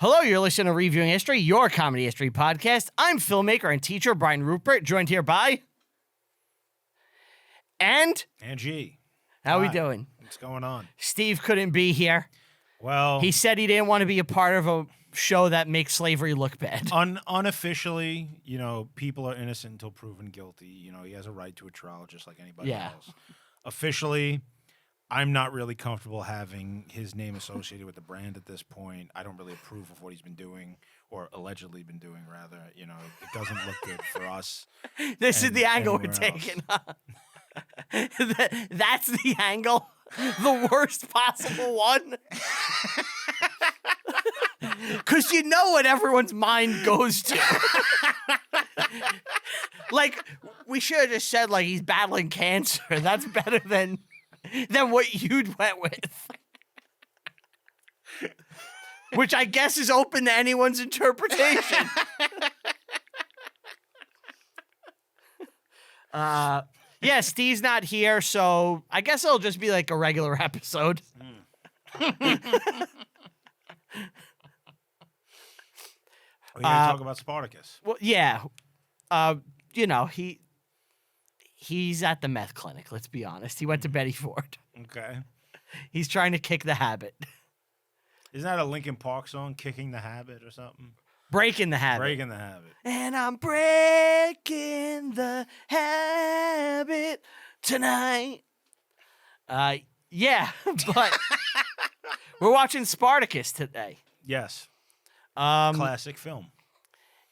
Hello, you're listening to Reviewing History, your comedy history podcast. I'm filmmaker and teacher Brian Rupert, joined here by... And G. how Hi. we doing? What's going on? Steve couldn't be here. Well, He said he didn't want to be a part of a show that makes slavery look bad. unofficially, people are innocent until proven guilty. He has a right to a trial just like anybody else. Officially, I'm not really comfortable having his name associated with the brand at this point. I don't really approve of what he's been doing, or allegedly been doing, rather. It doesn't look good for us. This is the angle we're anywhere taking. That's the angle. The worst possible one. Because you know what everyone's mind goes to. Like, we should have just said, like, he's battling cancer. That's better than what you'd went with. Which I guess is open to anyone's interpretation. Yeah, Steve's not here, so I guess it'll just be like a regular episode. Are we going to talk about Spartacus? Well, yeah. He's at the meth clinic, let's be honest. He went to Betty Ford. Okay. He's trying to kick the habit. Isn't that a Linkin Park song, Kicking the Habit or something? Breaking the habit. Breaking the Habit. And I'm breaking the habit tonight. Yeah, but we're watching Spartacus today. Yes. Classic film.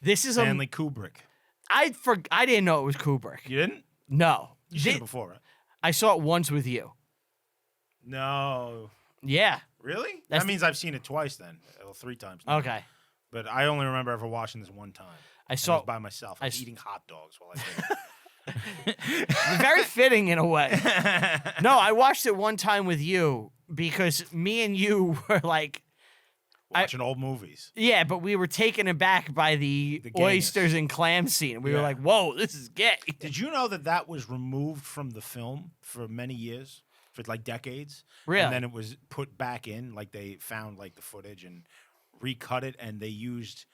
This is Stanley Kubrick. I didn't know it was Kubrick. You didn't? No. You seen it before, right? I saw it once with you. No. Yeah. Really? That means I've seen it twice then. Well, 3 times now. Okay. But I only remember ever watching this one time. I saw it was by myself. I was eating hot dogs while I did it. Very fitting in a way. No, I watched it one time with you because me and you were like... Watching old movies. Yeah, but we were taken aback by the oysters and clams scene. We were like, whoa, this is gay. Did you know that was removed from the film for many years? For like decades? Really? And then it was put back in, like they found like the footage and recut it, and they used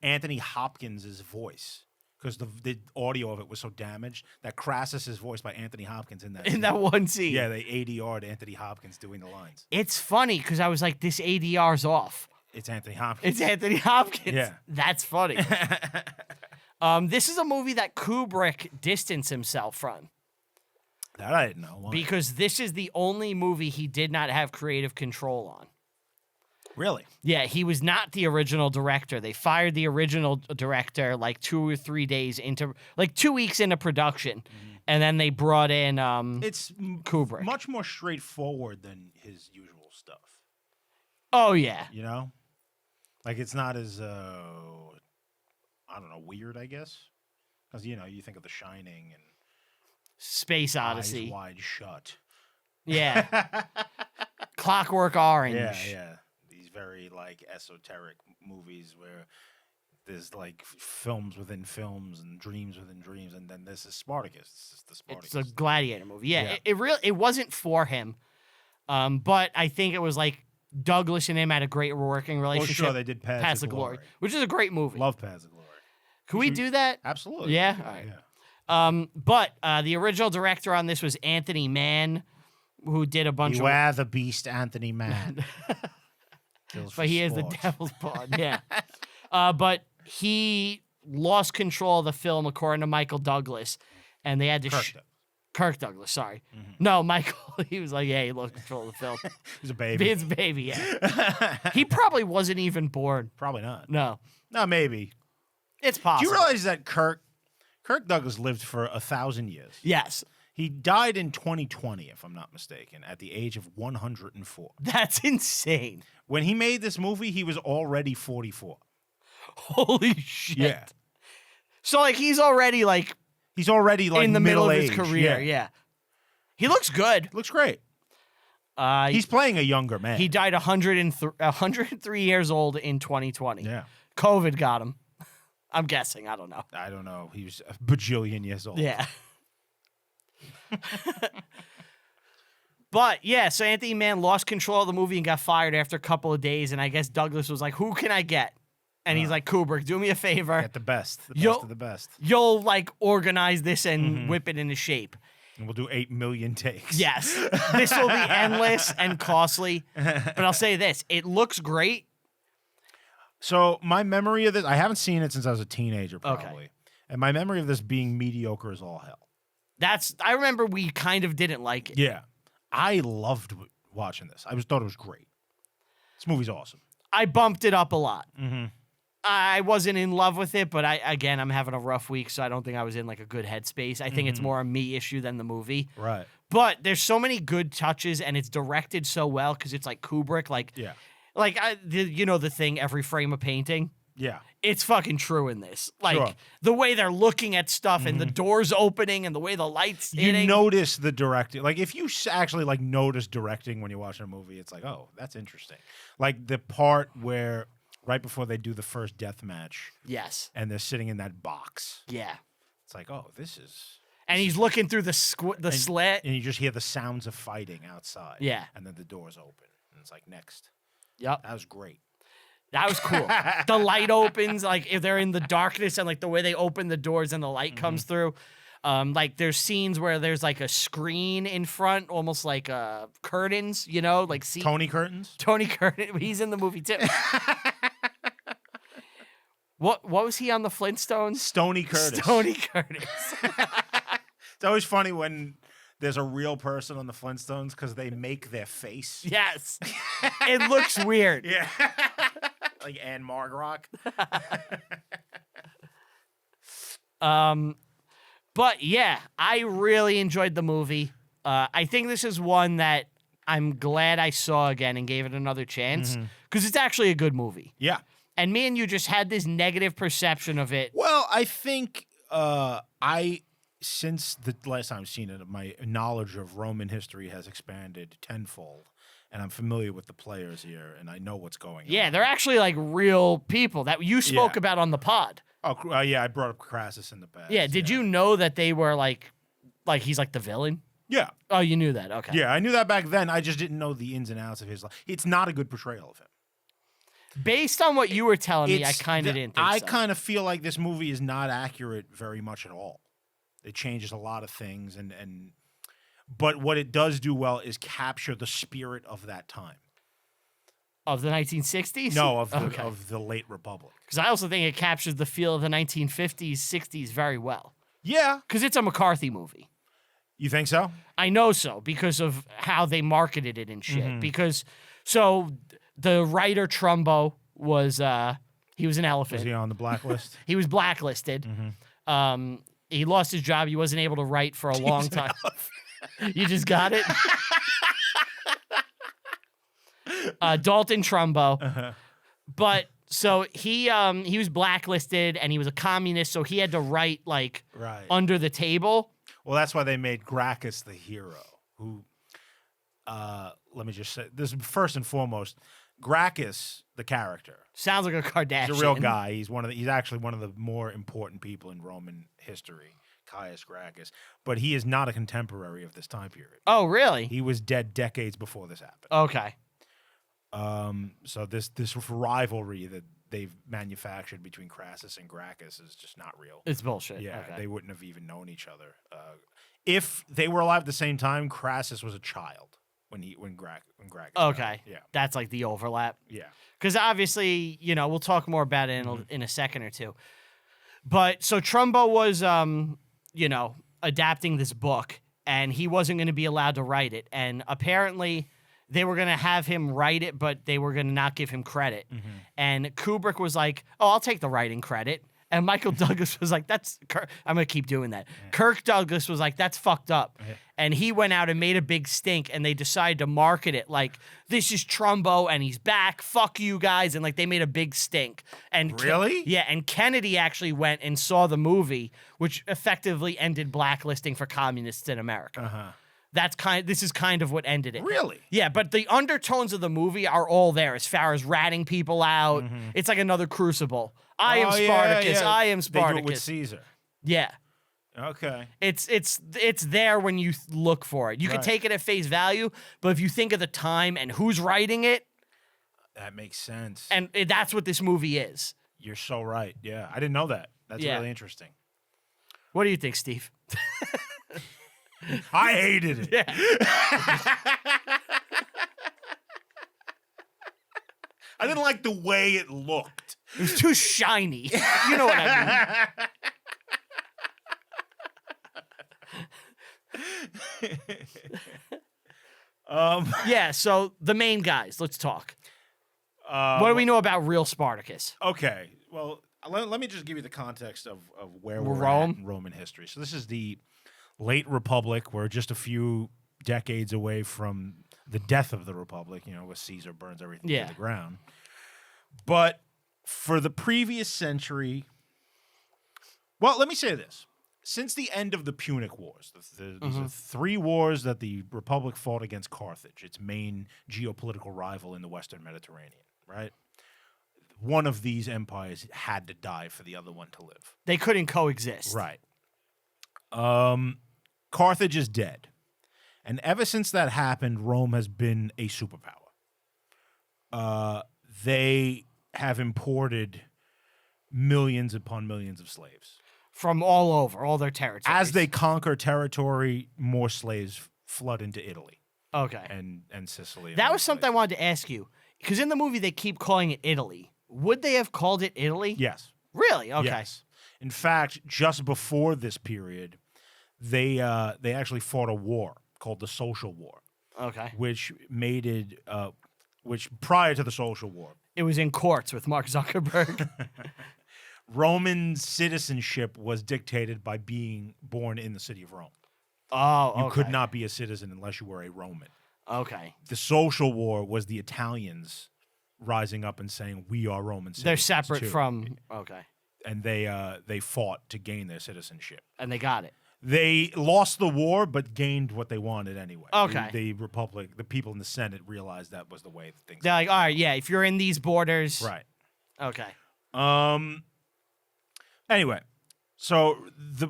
Anthony Hopkins' voice. Because the audio of it was so damaged that Crassus is voiced by Anthony Hopkins in that scene. That one scene. Yeah, they ADR'd Anthony Hopkins doing the lines. It's funny because I was like, this ADR's off. It's Anthony Hopkins. It's Anthony Hopkins. Yeah. That's funny. This is a movie that Kubrick distanced himself from. That I didn't know. Why? Because this is the only movie he did not have creative control on. Really? Yeah, he was not the original director. They fired the original director like 2 or 3 days into, like 2 weeks into production. And then they brought in it's Kubrick. Much more straightforward than his usual stuff. Oh, yeah. Like it's not as, weird, I guess. Because, you think of The Shining and Space Odyssey. Eyes Wide Shut. Yeah. Clockwork Orange. Yeah. These very, like, esoteric movies where there's, like, films within films and dreams within dreams. And then this is Spartacus. This is the Spartacus. It's a gladiator movie. Yeah. It wasn't for him. But I think it was, like, Douglas and him had a great working relationship. Oh, sure, they did Paths of Glory. Which is a great movie. Love Paths of Glory. Can we do that? Absolutely. Yeah? All right. Yeah. But the original director on this was Anthony Mann, who did a bunch Beware the beast, Anthony Mann. But he is the devil's pawn, yeah. But he lost control of the film, according to Michael Douglas, and they had to... Kirk Douglas, sorry. Mm-hmm. No, Michael, he was like, yeah, he lost control of the film. He was a baby. He's a baby, yeah. He probably wasn't even born. Probably not. No. No, maybe. It's possible. Do you realize that Kirk Douglas lived for 1,000 years? Yes. He died in 2020, if I'm not mistaken, at the age of 104. That's insane. When he made this movie, he was already 44. Holy shit. Yeah. So, like, he's already, like in the middle of his career. Yeah. He looks good. Looks great. He's playing a younger man. He died 103 years old in 2020. Yeah. COVID got him. I'm guessing. I don't know. I don't know. He was a bajillion years old. Yeah. But yeah, so Anthony Mann lost control of the movie and got fired after a couple of days. And I guess Douglas was like, "Who can I get?" And he's like, "Kubrick, do me a favor. Get the best of the best. You'll like organize this and whip it into shape." And we'll do 8 million takes. Yes. This will be endless and costly. But I'll say this. It looks great. So my memory of this, I haven't seen it since I was a teenager, probably. Okay. And my memory of this being mediocre as all hell. I remember we kind of didn't like it. Yeah. I loved watching this. I thought it was great. This movie's awesome. I bumped it up a lot. Mm-hmm. I wasn't in love with it, but I'm having a rough week, so I don't think I was in like a good headspace. I think it's more a me issue than the movie. Right. But there's so many good touches, and it's directed so well because it's like Kubrick, the thing, every frame a painting. Yeah. It's fucking true in this. Like Sure. the way they're looking at stuff and the doors opening and the way the lights hitting. You notice the directing. Like if you actually like notice directing when you're watching a movie, it's like, oh, that's interesting. Like the part where right before they do the first death match. Yes. And they're sitting in that box. Yeah. It's like, oh, this is... And he's looking through the slit. And you just hear the sounds of fighting outside. Yeah. And then the doors open. And it's like, next. Yep. That was great. That was cool. The light opens, like if they're in the darkness and like the way they open the doors and the light comes through. Like there's scenes where there's like a screen in front, almost like curtains, like Tony Curtains? Tony Curtin. He's in the movie too. What was he on the Flintstones? Stony Curtis. Stony Curtis. It's always funny when there's a real person on the Flintstones because they make their face. Yes. It looks weird. Yeah. Like Anne Margrock. But yeah, I really enjoyed the movie. I think this is one that I'm glad I saw again and gave it another chance because it's actually a good movie. Yeah. And me and you just had this negative perception of it. Well, I think since the last time I've seen it, my knowledge of Roman history has expanded tenfold. And I'm familiar with the players here, and I know what's going on. Yeah, they're actually like real people that you spoke about on the pod. Oh, yeah, I brought up Crassus in the past. Yeah, did you know that they were like he's like the villain? Yeah. Oh, you knew that. Okay. Yeah, I knew that back then. I just didn't know the ins and outs of his life. It's not a good portrayal of him. Based on what you were telling me, I kind of didn't think so. I kind of feel like this movie is not accurate very much at all. It changes a lot of things, but what it does do well is capture the spirit of that time. Of the 1960s? No, of the late Republic. Because I also think it captures the feel of the 1950s, 60s very well. Yeah. Because it's a McCarthy movie. You think so? I know so, because of how they marketed it and shit. So the writer Trumbo was, he was an elephant. Was he on the blacklist? He was blacklisted. He lost his job. He wasn't able to write for a long time. You just got it? Dalton Trumbo. But so he was blacklisted and he was a communist, so he had to write under the table. Well, that's why they made Gracchus the hero, who let me just say this first and foremost, Gracchus, the character. Sounds like a Kardashian. He's a real guy. He's actually one of the more important people in Roman history, Caius Gracchus. But he is not a contemporary of this time period. Oh, really? He was dead decades before this happened. Okay. So this rivalry that they've manufactured between Crassus and Gracchus is just not real. It's bullshit. Yeah, okay. They wouldn't have even known each other. If they were alive at the same time, Crassus was a child when Gracchus. Okay. died. Yeah. That's like the overlap. Yeah. Because obviously, we'll talk more about it in a second or two. But so Trumbo was, adapting this book, and he wasn't going to be allowed to write it. And apparently, they were going to have him write it, but they were going to not give him credit. And Kubrick was like, "Oh, I'll take the writing credit." And Michael Douglas was like, I'm going to keep doing that. Yeah. Kirk Douglas was like, "That's fucked up." Yeah. And he went out and made a big stink, and they decided to market it like, "This is Trumbo, and he's back. Fuck you guys." And like they made a big stink. And really? And Kennedy actually went and saw the movie, which effectively ended blacklisting for communists in America. This is kind of what ended it. Really? Yeah, but the undertones of the movie are all there as far as ratting people out. It's like another Crucible. I am Spartacus. Yeah. I am Spartacus. They do it with Caesar. Yeah. Okay. It's there when you look for it. You can Right. take it at face value, but if you think of the time and who's writing it, That makes sense. and that's what this movie is. You're so right. Yeah, I didn't know that. That's Yeah. really interesting. What do you think, Steve? I hated it. Yeah. I didn't like the way it looked. It was too shiny. You know what I mean? Yeah, so the main guys, let's talk. What do we know about real Spartacus? Okay, well, let me just give you the context of where we're Rome? at in Roman history. So this is the late Republic. We're just a few decades away from the death of the Republic, where Caesar burns everything to the ground. But for the previous century, well, let me say this. Since the end of the Punic Wars, these are 3 wars that the Republic fought against Carthage, its main geopolitical rival in the Western Mediterranean, right? One of these empires had to die for the other one to live. They couldn't coexist. Right. Carthage is dead. And ever since that happened, Rome has been a superpower. They have imported millions upon millions of slaves. From all over, all their territories. As they conquer territory, more slaves flood into Italy. Okay. And Sicily. And That other was something I places. wanted to ask you. Because in the movie, they keep calling it Italy. Would they have called it Italy? Yes. Really? Okay. Yes. In fact, just before this period, they actually fought a war called the Social War, Okay. which made it, which prior to the Social War, It was in courts with Mark Zuckerberg. Roman citizenship was dictated by being born in the city of Rome. Oh, okay. You could not be a citizen unless you were a Roman. Okay. The Social War was the Italians rising up and saying, "We are Roman citizens." They're separate too." from... Okay. and they fought to gain their citizenship. And they got it. They lost the war, but gained what they wanted anyway. Okay. The Republic, the people in the Senate realized that was the way that things. They're like, all right, yeah, if you're in these borders... Right. Okay. Anyway, so the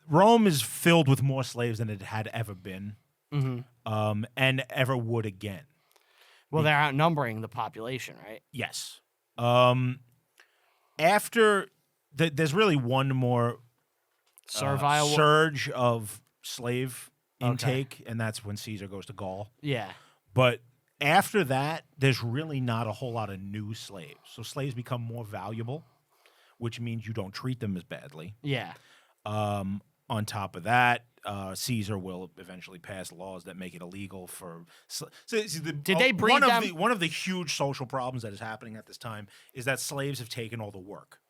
Rome is filled with more slaves than it had ever been, and ever would again. Well, they're outnumbering the population, right? Yes. After there's really one more Servile... surge of slave intake, and that's when Caesar goes to Gaul. Yeah. But after that, there's really not a whole lot of new slaves. So slaves become more valuable, which means you don't treat them as badly. Yeah. On top of that, Caesar will eventually pass laws that make it illegal for. Did they breed them? One of the huge social problems that is happening at this time is that slaves have taken all the work,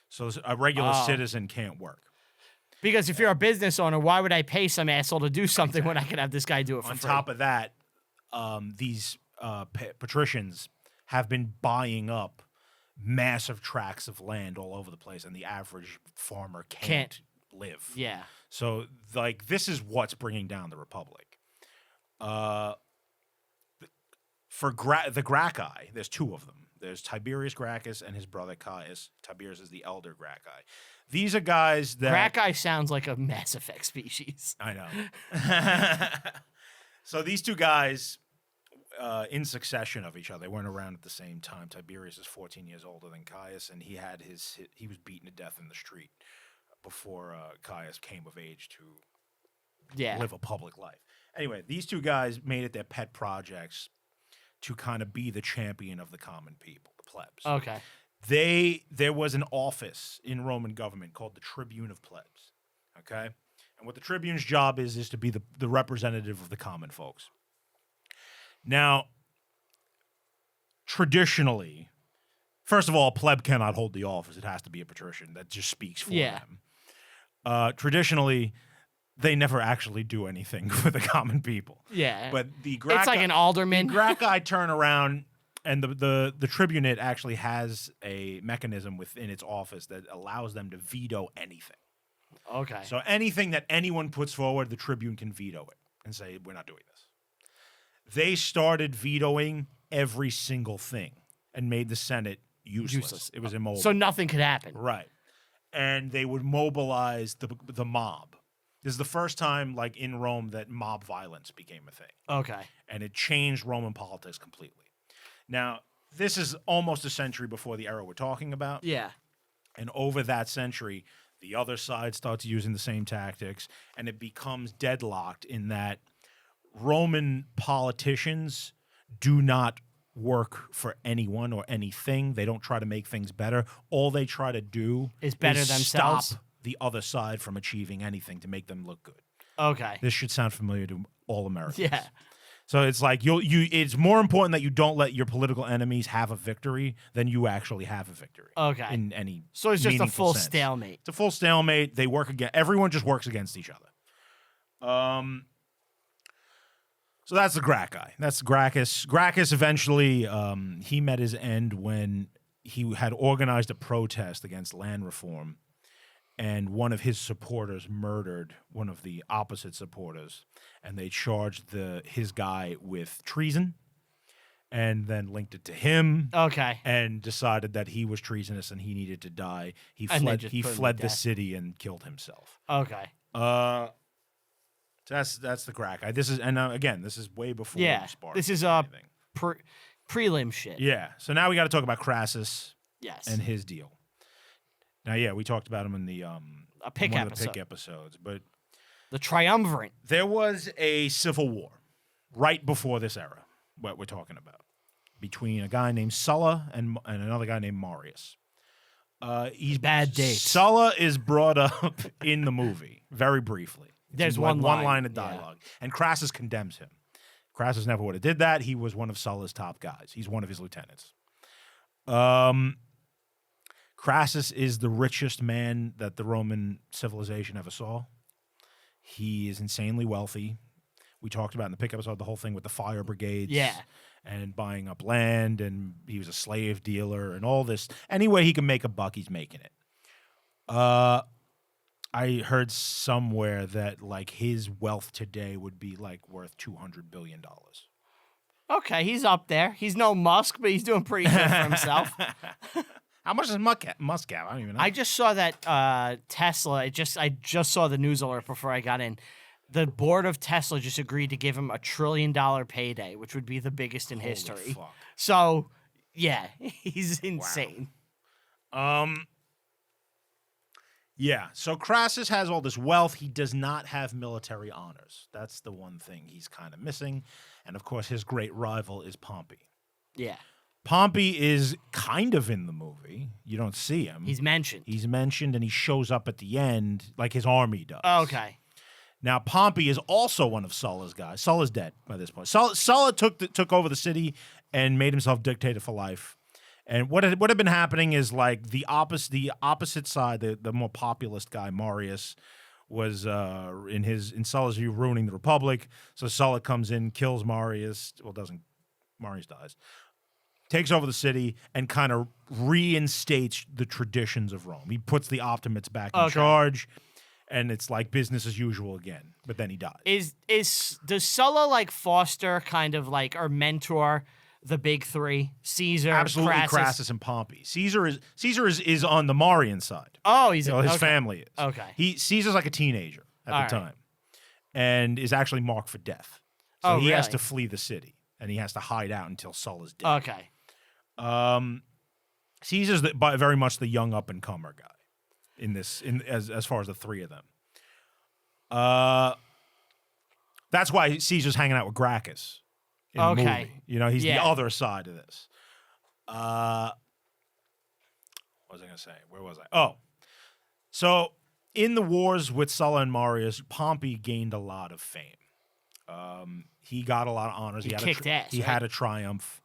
so a regular citizen can't work. Because if you're a business owner, why would I pay some asshole to do something when I could have this guy do it for On free? top of that, these patricians have been buying up massive tracts of land all over the place, and the average farmer can't live. Yeah. So, this is what's bringing down the Republic. For the Gracchi, there's 2 of them. There's Tiberius Gracchus and his brother Caius. Tiberius is the elder Gracchi. These are guys that... Gracchi sounds like a Mass Effect species. I know. So these 2 guys, in succession of each other, they weren't around at the same time. Tiberius is 14 years older than Caius, and he was beaten to death in the street before Caius came of age to live a public life. Anyway, these 2 guys made it their pet projects to kind of be the champion of the common people, the plebs. Okay. There was an office in Roman government called the Tribune of Plebs. Okay? And what the tribune's job is to be the representative of the common folks. Now, traditionally, first of all, a pleb cannot hold the office. It has to be a patrician that just speaks for them. Traditionally, they never actually do anything for the common people. Yeah. But the Gracchi, it's like an alderman. The Gracchi turn around, and the tribunate actually has a mechanism within its office that allows them to veto anything. Okay. So anything that anyone puts forward, the tribune can veto it and say, we're not doing this. They started vetoing every single thing and made the Senate useless. It was immobile. So nothing could happen. Right. and they would mobilize the mob. This is the first time, like in Rome, that mob violence became a thing. Okay. And it changed Roman politics completely. Now, this is almost a century before the era we're talking about. Yeah. And over that century, the other side starts using the same tactics, and it becomes deadlocked in that Roman politicians do not work for anyone or anything. They don't try to make things better. All they try to do is better themselves. Stop the other side from achieving anything to make them look good. Okay. This should sound familiar to all Americans. Yeah. So it's like it's more important that you don't let your political enemies have a victory than you actually have a victory. Okay. In any So it's just a full sense. stalemate. It's a full stalemate. They work against everyone just works against each other. So that's the Gracchi. That's Gracchus. Gracchus eventually he met his end when he had organized a protest against land reform, and one of his supporters murdered one of the opposite supporters, and they charged his guy with treason, and then linked it to him. Okay. And decided that he was treasonous and he needed to die. He And fled. they just He put him to fled the death. city and killed himself. Okay. That's the Gracchi. This is again, this is way before Spartacus. This is anything. prelim shit. Yeah. So now we got to talk about Crassus Yes. and his deal. Now, yeah, we talked about him in the a pick one episode. of the pick episodes, but The triumvirate. there was a civil war right before this era. What we're talking about between a guy named Sulla and another guy named Marius. He's Bad dates. Sulla is brought up in the movie very briefly. There's like one one line, line of yeah. dialogue, and Crassus condemns him. Crassus never would have did that. He was one of Sulla's top guys. He's one of his lieutenants. Crassus is the richest man that the Roman civilization ever saw. He is insanely wealthy. We talked about in the pick episode the whole thing with the fire brigades. Yeah. And buying up land, and he was a slave dealer and all this. Any way he can make a buck, he's making it. I heard somewhere that like his wealth today would be like worth $200 billion. Okay, he's up there. He's no Musk, but he's doing pretty good for himself. How much does Musk have? I don't even know. I just saw that Tesla. I just saw the news alert before I got in. The board of Tesla just agreed to give him $1 trillion payday, which would be the biggest in history. Fuck. So, yeah, he's insane. Yeah, so Crassus has all this wealth. He does not have military honors. That's the one thing he's kind of missing. And, of course, his great rival is Pompey. Yeah. Pompey is kind of in the movie. You don't see him. He's mentioned. He's mentioned, and he shows up at the end like his army does. Okay. Now, Pompey is also one of Sulla's guys. Sulla's dead by this point. Sulla took over the city and made himself dictator for life. And what had been happening is like the opposite side, the more populist guy, Marius, was in Sulla's view ruining the Republic. So Sulla comes in, kills Marius. Well, Marius dies. Takes over the city and kind of reinstates the traditions of Rome. He puts the Optimates back in charge, and it's like business as usual again. But then he dies. Does Sulla like foster kind of like or mentor the big three? Caesar, Absolutely, Crassus and Pompey. Caesar is on the Marian side. Oh, he's his family is. Okay. Caesar's like a teenager at the time, and is actually marked for death. So he has to flee the city, and he has to hide out until Sulla's dead. Okay. Caesar's very much the young up and comer guy as far as the three of them. That's why Caesar's hanging out with Gracchus in the movie. You know, he's the other side of this. What was I going to say? Where was I? Oh, so in the wars with Sulla and Marius, Pompey gained a lot of fame. He got a lot of honors. He kicked ass. He had a triumph.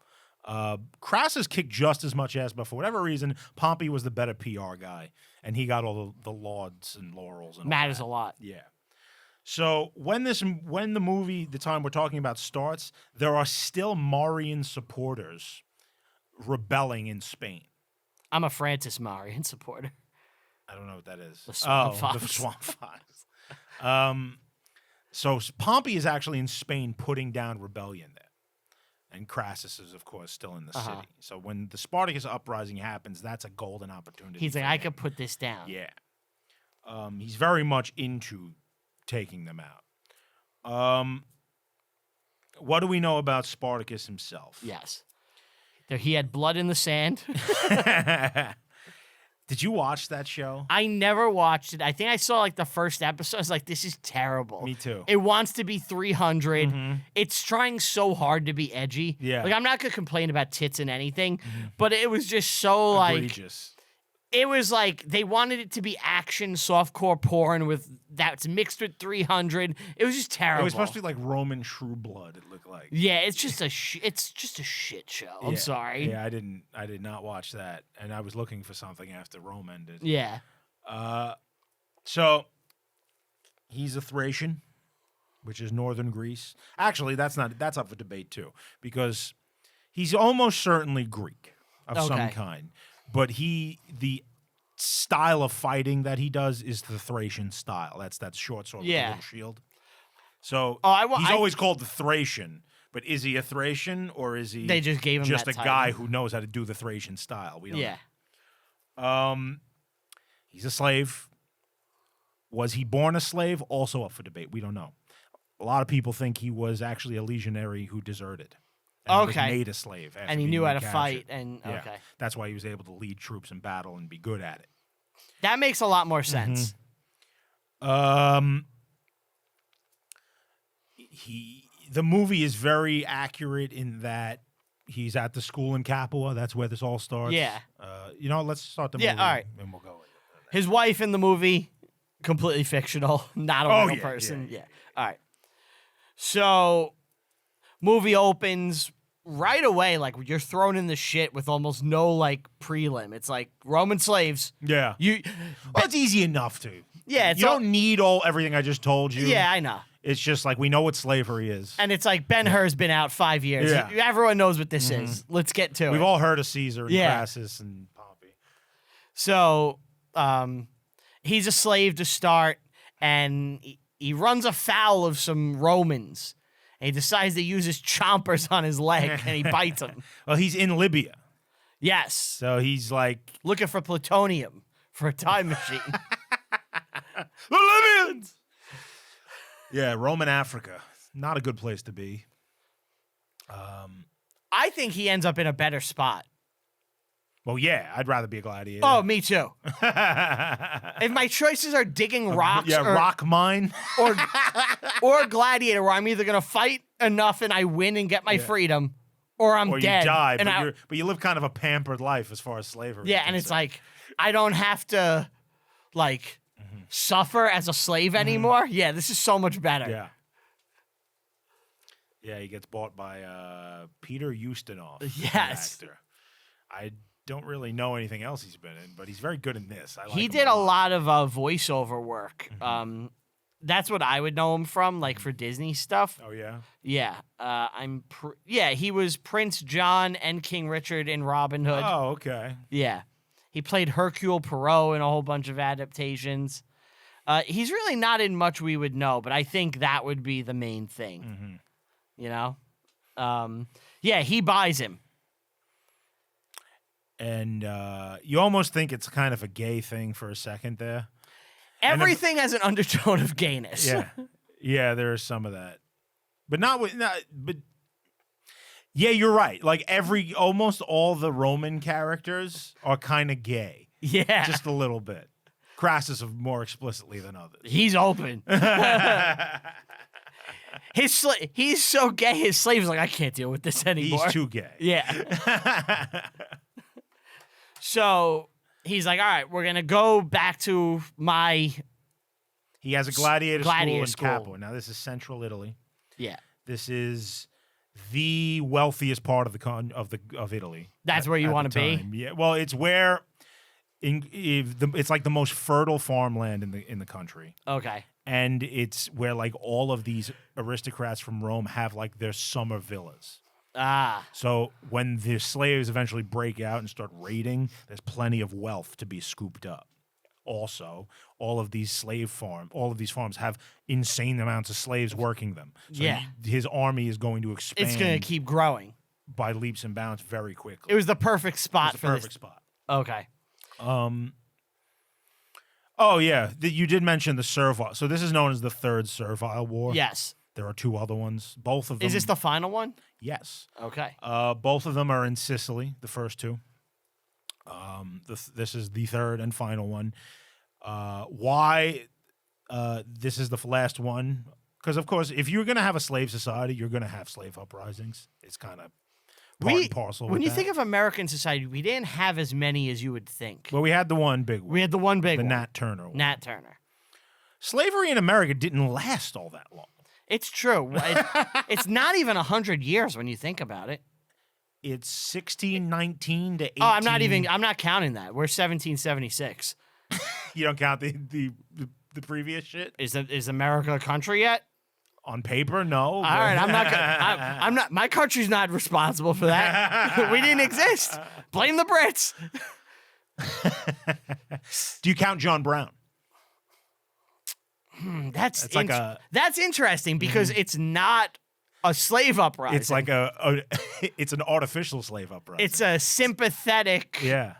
Crassus kicked just as much ass, but for whatever reason, Pompey was the better PR guy, and he got all the lauds and laurels. And matters a lot. Yeah. So when the movie, the time we're talking about, starts, there are still Marian supporters rebelling in Spain. I'm a Francis Marian supporter. I don't know what that is. The Swamp Fox. The Swamp Fox. So Pompey is actually in Spain putting down rebellion there. And Crassus is, of course, still in the city. So when the Spartacus uprising happens, that's a golden opportunity. He's like, I could put this down. Yeah. He's very much into taking them out. What do we know about Spartacus himself? Yes. He had blood in the sand. Did you watch that show? I never watched it. I think I saw like the first episode. I was like, this is terrible. Me too. It wants to be 300. It's trying so hard to be edgy. Yeah. Like, I'm not going to complain about tits and anything, but it was just so Egregious. It was like they wanted it to be action, softcore porn that's mixed with 300. It was just terrible. It was supposed to be like Roman True Blood. It looked like. Yeah, it's just a shit show. I'm sorry. Yeah, I did not watch that, and I was looking for something after Rome ended. Yeah. So he's a Thracian, which is northern Greece. Actually, that's up for debate too, because he's almost certainly Greek of some kind. But the style of fighting that he does is the Thracian style. That's that short sword with a little shield. So he's always called the Thracian. But is he a Thracian or is he they just gave him just that a title. guy who knows how to do the Thracian style? We don't know. He's a slave. Was he born a slave? Also up for debate. We don't know. A lot of people think he was actually a legionary who deserted. And was made a slave. And he knew how to fight. And that's why he was able to lead troops in battle and be good at it. That makes a lot more sense. The movie is very accurate in that he's at the school in Capua. That's where this all starts. Yeah. Let's start the movie. Yeah, all right. And we'll go. His wife in the movie, completely fictional, not a real person. Yeah. All right. So, movie opens right away, like you're thrown in the shit with almost no like prelim. It's like Roman slaves. Yeah. It's easy enough to. Yeah. You don't need everything I just told you. Yeah, I know. It's just like we know what slavery is. And it's like Ben-Hur's been out 5 years. Yeah. Everyone knows what this is. Let's get to it. We've all heard of Caesar and Crassus and Pompey. So he's a slave to start, and he runs afoul of some Romans. And he decides to use his chompers on his leg, and he bites him. Well, he's in Libya. Yes. So he's like... looking for plutonium for a time machine. The Libyans! Yeah, Roman Africa. Not a good place to be. I think he ends up in a better spot. Well, yeah, I'd rather be a gladiator. Oh, me too. If my choices are digging rocks, rock mine, or gladiator, where I'm either gonna fight enough and I win and get my freedom, or I'm dead. You die, but you live kind of a pampered life as far as slavery. Yeah, and it's like I don't have to suffer as a slave anymore. Yeah, this is so much better. Yeah. Yeah, he gets bought by Peter Ustinov. Yes. Actor. I don't really know anything else he's been in, but he's very good in this. He did a lot of voiceover work. That's what I would know him from, like for Disney stuff. Oh yeah. Yeah. He was Prince John and King Richard in Robin Hood. Oh, okay. Yeah, he played Hercule Poirot in a whole bunch of adaptations. He's really not in much we would know, but I think that would be the main thing. You know. Yeah, he buys him. And you almost think it's kind of a gay thing for a second there. Everything has an undertone of gayness. Yeah, there is some of that, but but yeah, you're right. Like almost all the Roman characters are kind of gay. Yeah, just a little bit. Crassus more explicitly than others. He's open. He's so gay. His slave's like, I can't deal with this anymore. He's too gay. Yeah. So he's like, all right, we're going to go back to my... He has a gladiator school in school. Capua. Now, this is central Italy. Yeah. This is the wealthiest part of Italy. That's where you want to be? Yeah. Well, it's where... it's like the most fertile farmland in the country. Okay. And it's where like all of these aristocrats from Rome have like their summer villas. So when the slaves eventually break out and start raiding, there's plenty of wealth to be scooped up. Also, all of these farms have insane amounts of slaves working them. So his army is going to expand. It's going to keep growing. by leaps and bounds very quickly. It was the perfect spot for this. Perfect spot. Okay. Oh yeah, you did mention the servile. So this is known as the Third Servile War. Yes. There are 2 other ones. Both of them. Is this the final one? Yes. Okay. Both of them are in Sicily. The first 2. This is the third and final one. Why this is the last one? Because of course, if you're going to have a slave society, you're going to have slave uprisings. It's kind of part and parcel. When you that. think of American society, we didn't have as many as you would think. Well, we had the one big one. We had the one big one. The Nat Turner one. Nat Turner. Slavery in America didn't last all that long. It's true. It's not even 100 years when you think about it. It's 1619 to 18. Oh, I'm not counting that. We're 1776. You don't count the previous shit? Is America a country yet? On paper, no. All right, I'm not. My country's not responsible for that. We didn't exist. Blame the Brits. Do you count John Brown? That's interesting because it's not a slave uprising. It's like it's an artificial slave uprising. It's a sympathetic. Yeah.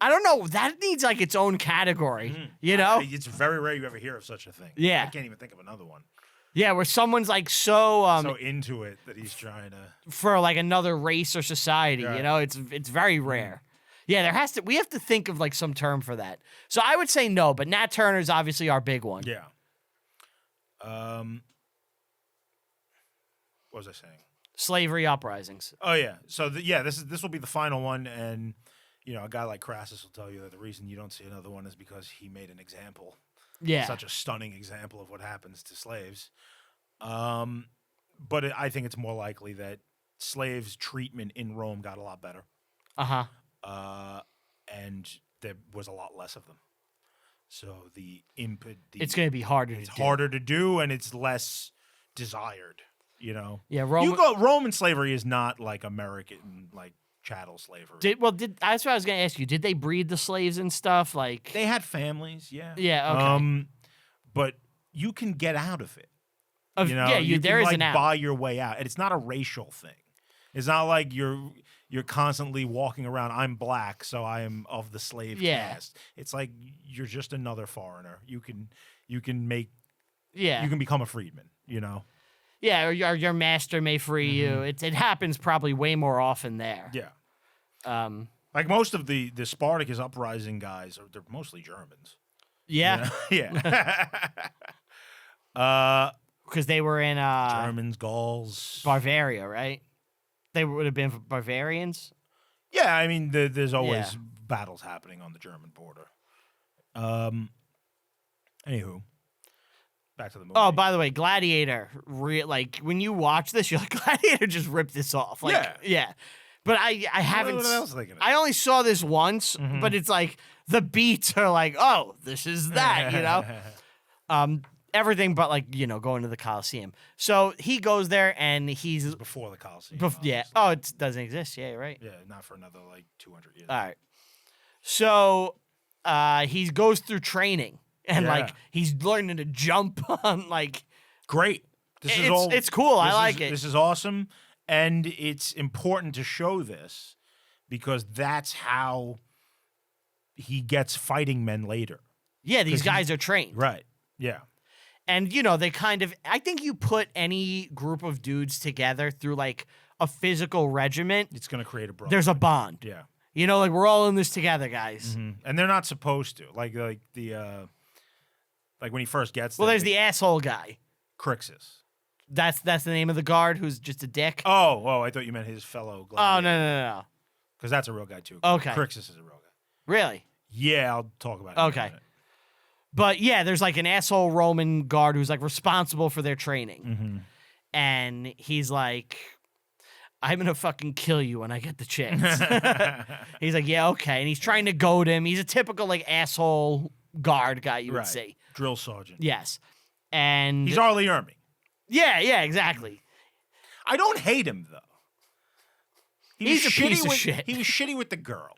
I don't know. That needs like its own category. You know? It's very rare you ever hear of such a thing. Yeah. I can't even think of another one. Yeah, where someone's like so into it that he's trying to for like another race or society. Right. You know, it's very rare. Yeah, we have to think of like some term for that. So I would say no, but Nat Turner's obviously our big one. Yeah. What was I saying? Slavery uprisings. Oh yeah. So this will be the final one, and a guy like Crassus will tell you that the reason you don't see another one is because he made an example. Yeah. Such a stunning example of what happens to slaves. But I think it's more likely that slaves' treatment in Rome got a lot better. And there was a lot less of them. So it's going to be harder. It's harder to do, and it's less desired. Yeah, Roman slavery is not like American chattel slavery. That's what I was going to ask you. Did they breed the slaves and stuff? Like they had families, yeah. Yeah, okay. But you can get out of it. There is an out. Buy your way out, and it's not a racial thing. It's not like you're constantly walking around. I'm black, so I am of the slave caste. It's like you're just another foreigner. You can become a freedman. Yeah, or your master may free you. It happens probably way more often there. Yeah. Like most of the Spartacus uprising guys, they're mostly Germans. Yeah. Yeah. Because they were in Germans, Gauls, Bavaria, right? They would have been barbarians. Yeah, I mean, there's always battles happening on the German border. Anywho. Back to the movie. Oh, by the way, Gladiator, when you watch this, you're like, Gladiator just ripped this off. Yeah. But I haven't. What else thinking? I only saw this once, but it's like the beats are like, oh, this is that, everything but going to the Coliseum. So he goes there and he's before the Coliseum. Yeah. Oh, it doesn't exist. Yeah, right. Yeah, not for another 200 years. All right. So he goes through training. And he's learning to jump on great. It's cool. I like it. This is awesome, and it's important to show this because that's how he gets fighting men later. Yeah, these guys are trained. Right. Yeah. And they I think you put any group of dudes together through a physical regiment, it's going to create a bond. There's a bond. Yeah. We're all in this together, guys. Mm-hmm. And they're not supposed to. When he first gets there. Well, there's the asshole guy. Crixus. That's the name of the guard who's just a dick? Oh, I thought you meant his fellow gladiator. Oh, no. Because that's a real guy, too. Okay. Crixus is a real guy. Really? Yeah, I'll talk about it in a minute. But, yeah, there's an asshole Roman guard who's responsible for their training. Mm-hmm. And he's like, I'm going to fucking kill you when I get the chance. He's like, yeah, okay. And he's trying to goad him. He's a typical, asshole guard guy you would see. Drill sergeant. Yes. And he's Arlie Ermy. Yeah, exactly. I don't hate him, though. He's a piece of shit. He was shitty with the girl.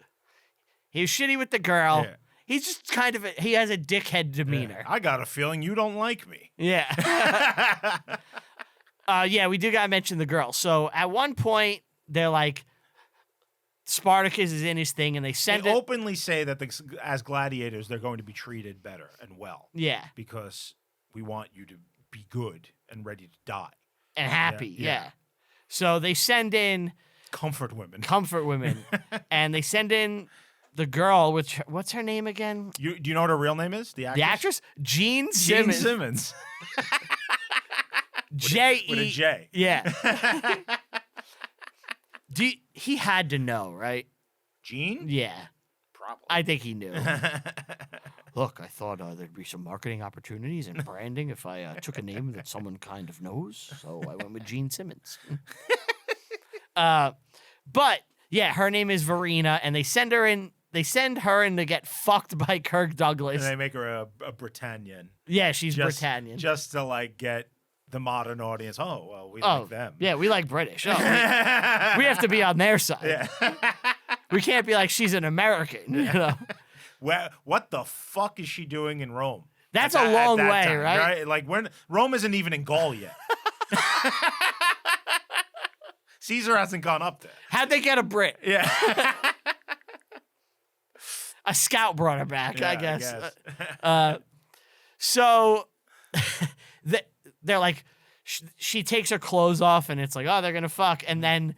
Yeah. He's just he has a dickhead demeanor. Yeah. I got a feeling you don't like me. Yeah. Yeah, we do got to mention the girl. So at one point, they're like, Spartacus is in his thing, and they send They it. openly say that as gladiators, they're going to be treated better and well. Yeah. Because we want you to be good and ready to die. And happy, yeah. So they send in comfort women, and they send in the girl, which what's her name again? Do you know what her real name is? The actress? Gene Simmons. Gene Simmons. J-E. With a J. Yeah. He had to know, right? Gene? Yeah. Probably. I think he knew. Look, I thought there'd be some marketing opportunities and branding if I took a name that someone kind of knows. So I went with Gene Simmons. But yeah, her name is Verena, and they send her in to get fucked by Kirk Douglas. And they make her a Britannian. Yeah, she's Britannian. Just to like get the modern audience. Oh, well, we like them. Yeah, we like British. Oh, we have to be on their side. Yeah. We can't be like she's an American, you know. What the fuck is she doing in Rome? That's a long way, time, right? Like Rome isn't even in Gaul yet. Caesar hasn't gone up there. How'd they get a Brit? Yeah. A scout brought her back, Yeah, I guess. So they're like, she takes her clothes off, and it's like, oh, they're gonna fuck, and then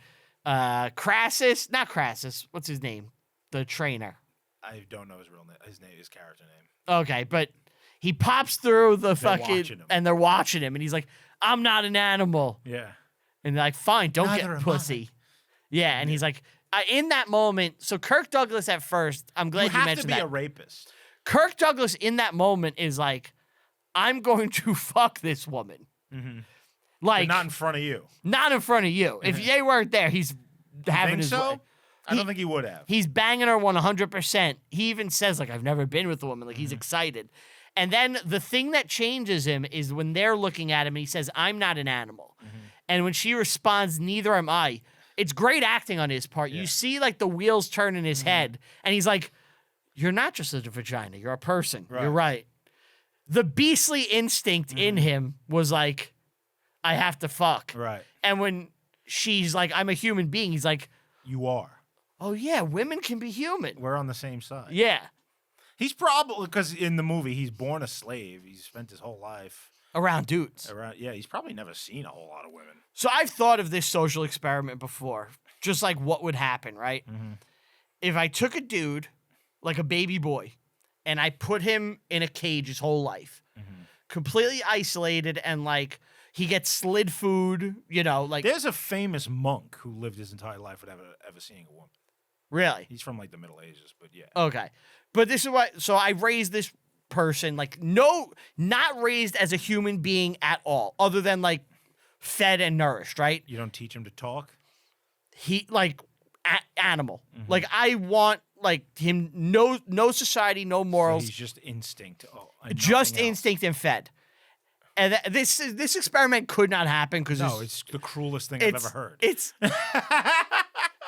not Crassus, what's his name? The trainer. I don't know his real name. His character name. Okay, but he pops through the fucking, and they're watching him, and he's like, I'm not an animal. Yeah. And they're like, fine, don't Neither get am pussy. Yeah, and he's like, in that moment, so Kirk Douglas at first, I'm glad you mentioned that. You have to be a rapist. Kirk Douglas in that moment is like, I'm going to fuck this woman. Mm-hmm. Like, but not in front of you. Not in front of you. If they weren't there, he's having his way. I don't think he would have. He's banging her 100%. He even says, like, I've never been with a woman. Like, he's excited. And then the thing that changes him is when they're looking at him and he says, I'm not an animal. Mm-hmm. And when she responds, neither am I. It's great acting on his part. Yeah. You see, like, the wheels turn in his head. And he's like, you're not just a vagina. You're a person. Right. You're right. The beastly instinct in him was like, I have to fuck. Right. And when she's like, I'm a human being, he's like, you are. Oh, yeah, women can be human. We're on the same side. Yeah. He's probably, because in the movie, he's born a slave. He's spent his whole life around dudes. Yeah, he's probably never seen a whole lot of women. So I've thought of this social experiment before, just like what would happen, right? Mm-hmm. If I took a dude, like a baby boy, and I put him in a cage his whole life, completely isolated, and like he gets slid food, you know, like there's a famous monk who lived his entire life without ever seeing a woman. Really? He's from like the Middle Ages, but yeah. Okay. But this is why, so I raised this person, like, not raised as a human being at all, other than like fed and nourished, right? You don't teach him to talk? He, like, animal. Mm-hmm. Like, I want, like, him, no society, no morals. So he's just instinct. Just instinct and fed. And this experiment could not happen because it's the cruelest thing I've ever heard. It's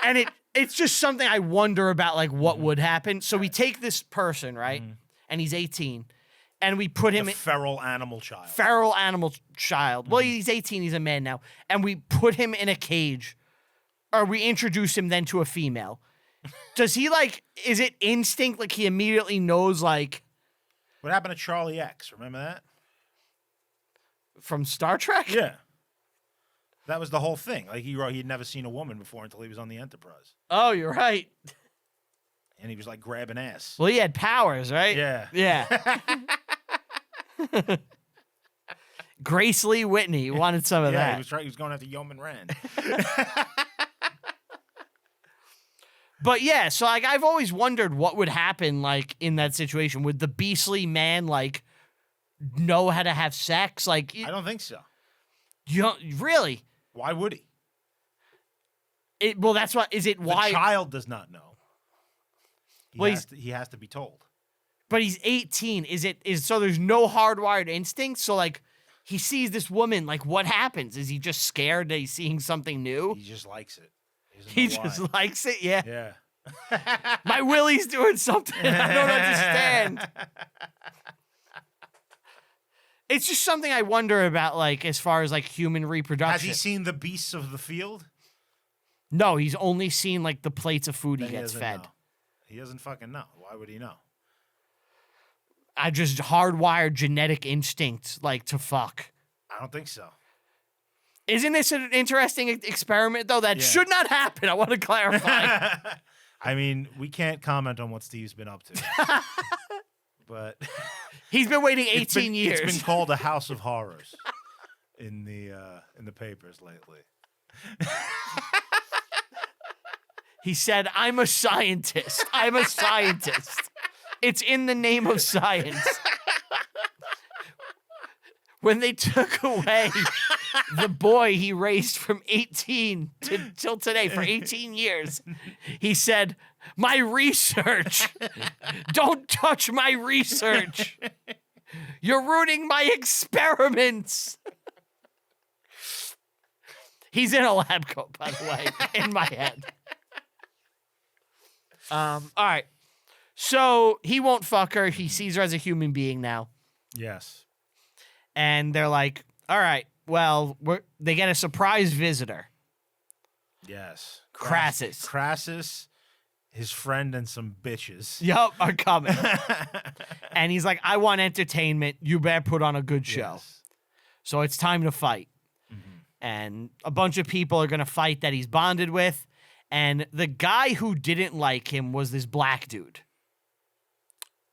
and it's just something I wonder about, like what would happen. So we take this person, right, and he's 18, and we put him in feral animal child. Feral animal child. Well, he's 18. He's a man now, and we put him in a cage, or we introduce him then to a female. Does he like? Is it instinct? Like he immediately knows, like what happened to Charlie X? Remember that? From Star Trek? Yeah. That was the whole thing. Like he'd never seen a woman before until he was on the Enterprise. Oh, you're right. And he was like grabbing ass. Well, he had powers, right? Yeah. Yeah. Grace Lee Whitney wanted some of that. He was going after Yeoman Rand. But yeah, so like I've always wondered what would happen like in that situation. Would the beastly man like know how to have sex? Like I don't think so. You don't, really? Why would he? Well, that's what is it? Why the child does not know? He has to be told. But he's 18. So there's no hardwired instinct. So like he sees this woman. Like what happens? Is he just scared that he's seeing something new? He just likes it. He just likes it. Yeah. Yeah. My Willie's doing something I don't understand. It's just something I wonder about, like, as far as, like, human reproduction. Has he seen the beasts of the field? No, he's only seen like the plates of food Then he gets fed. know. He doesn't fucking know. Why would he know? I just hardwired genetic instinct, like, to fuck. I don't think so. Isn't this an interesting experiment, though? That should not happen. I want to clarify. I mean, we can't comment on what Steve's been up to. But he's been waiting 18 years. It's been called a house of horrors in the papers lately. He said, I'm a scientist. I'm a scientist. It's in the name of science. When they took away the boy he raised from 18 till today for 18 years, he said, my research. Don't touch my research. You're ruining my experiments. He's in a lab coat, by the way, in my head. All right. So he won't fuck her. He sees her as a human being now. Yes. And they're like, all right, well, they get a surprise visitor. Yes. Crassus. Crassus, his friend, and some bitches. Yup, are coming. And he's like, I want entertainment. You better put on a good show. Yes. So it's time to fight. And a bunch of people are going to fight that he's bonded with. And the guy who didn't like him was this black dude.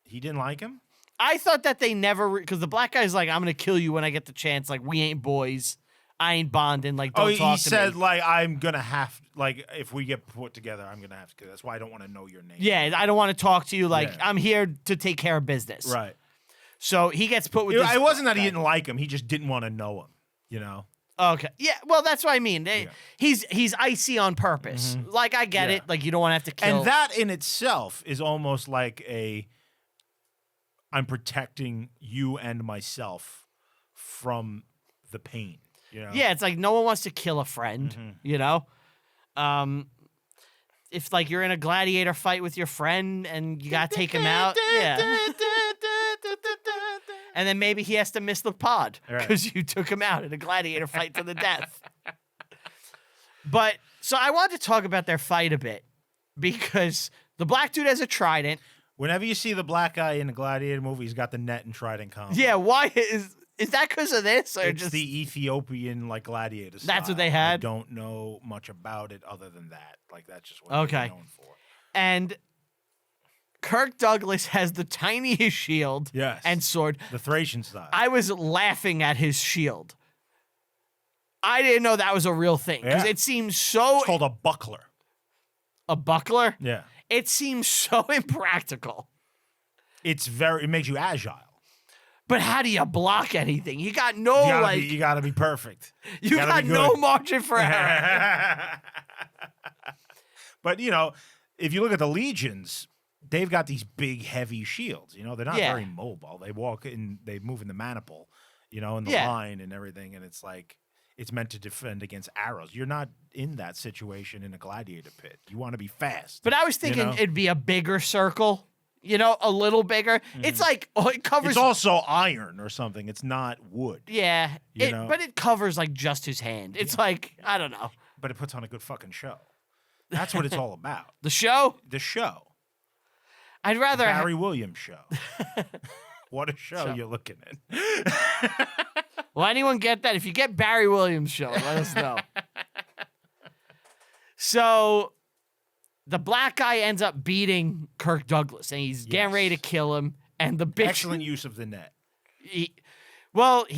He didn't like him? I thought that they never, because the black guy's like, I'm going to kill you when I get the chance. Like, we ain't boys. I ain't bonding. Like, don't talk to me. He said, like, I'm going to have, like, if we get put together, I'm going to have to. That's why I don't want to know your name. Yeah, I don't want to talk to you. Like, I'm here to take care of business. Right. So he gets put with this. It wasn't that he didn't like him. He just didn't want to know him, you know? Okay. Yeah, well, that's what I mean. He's icy on purpose. Like, I get it. Like, you don't want to have to kill. And that in itself is almost like I'm protecting you and myself from the pain. You know? Yeah, it's like no one wants to kill a friend, you know? If, like, you're in a gladiator fight with your friend and you got to take him out, yeah. And then maybe he has to miss the pod because you took him out in a gladiator fight to the death. But, so I wanted to talk about their fight a bit because the black dude has a trident. Whenever you see the black guy in a gladiator movie, he's got the net and trident combo. Yeah, why is that because of this? Or it's just the Ethiopian, like, gladiator style. That's what they had? I don't know much about it other than that. Like, that's just what they're known for. And Kirk Douglas has the tiniest shield and sword. The Thracian style. I was laughing at his shield. I didn't know that was a real thing because it seems so... It's called a buckler. A buckler? Yeah. It seems so impractical. It makes you agile. But how do you block anything? You got no, you gotta be perfect. You got no margin for error. But, you know, if you look at the legions, they've got these big, heavy shields. You know, they're not very mobile. They they move in the maniple, you know, in the line and everything. And it's like, it's meant to defend against arrows. You're not in that situation in a gladiator pit. You want to be fast. But I was thinking it'd be a bigger circle, you know, a little bigger. It's like, it covers... It's also iron or something. It's not wood. Yeah, but it covers, like, just his hand. It's like, I don't know. But it puts on a good fucking show. That's what it's all about. The show? The show. I'd rather... Barry Williams show. What a show you're looking at. Will anyone get that? If you get Barry Williams show, let us know. So the black guy ends up beating Kirk Douglas, and he's getting ready to kill him. And the bitch... Excellent use of the net. He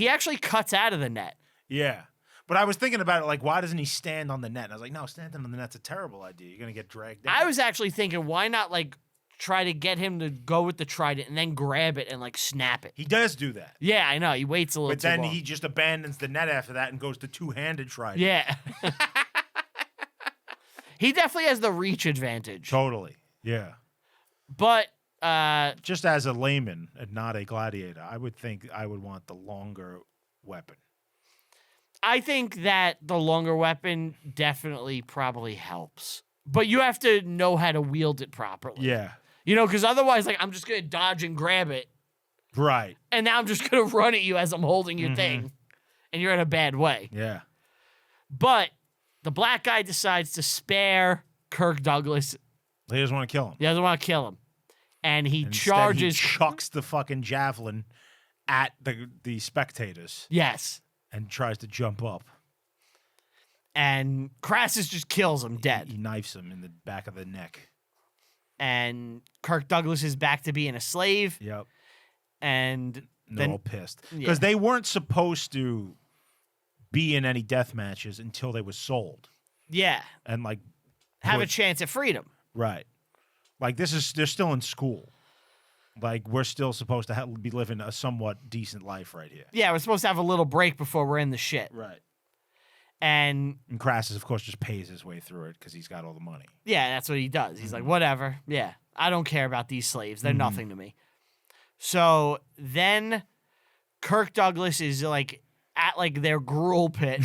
actually cuts out of the net. Yeah. But I was thinking about it, like, why doesn't he stand on the net? And I was like, no, standing on the net's a terrible idea. You're going to get dragged down. I was actually thinking, why not, like, try to get him to go with the trident and then grab it and, like, snap it. He does do that. Yeah, I know. He waits a little too long. But then he just abandons the net after that and goes to two-handed trident. Yeah. He definitely has the reach advantage. Totally. Yeah. But... just as a layman and not a gladiator, I would think I would want the longer weapon. I think that the longer weapon definitely probably helps. But you have to know how to wield it properly. Yeah. You know, because otherwise, like, I'm just going to dodge and grab it. Right. And now I'm just going to run at you as I'm holding your thing. And you're in a bad way. Yeah. But The black guy decides to spare Kirk Douglas. He doesn't want to kill him. He doesn't want to kill him. And he Instead, charges. He chucks the fucking javelin at the spectators. Yes. And tries to jump up. And Crassus just kills him dead. He knifes him in the back of the neck. And Kirk Douglas is back to being a slave. Yep. And they're all pissed. Because they weren't supposed to be in any death matches until they were sold. Yeah. And like have a chance at freedom. Right. Like they're still in school. Like we're still supposed to be living a somewhat decent life right here. Yeah, we're supposed to have a little break before we're in the shit. Right. And Crassus, of course, just pays his way through it because he's got all the money. Yeah, that's what he does. He's like, whatever. Yeah, I don't care about these slaves. They're nothing to me. So then Kirk Douglas is like at like their gruel pit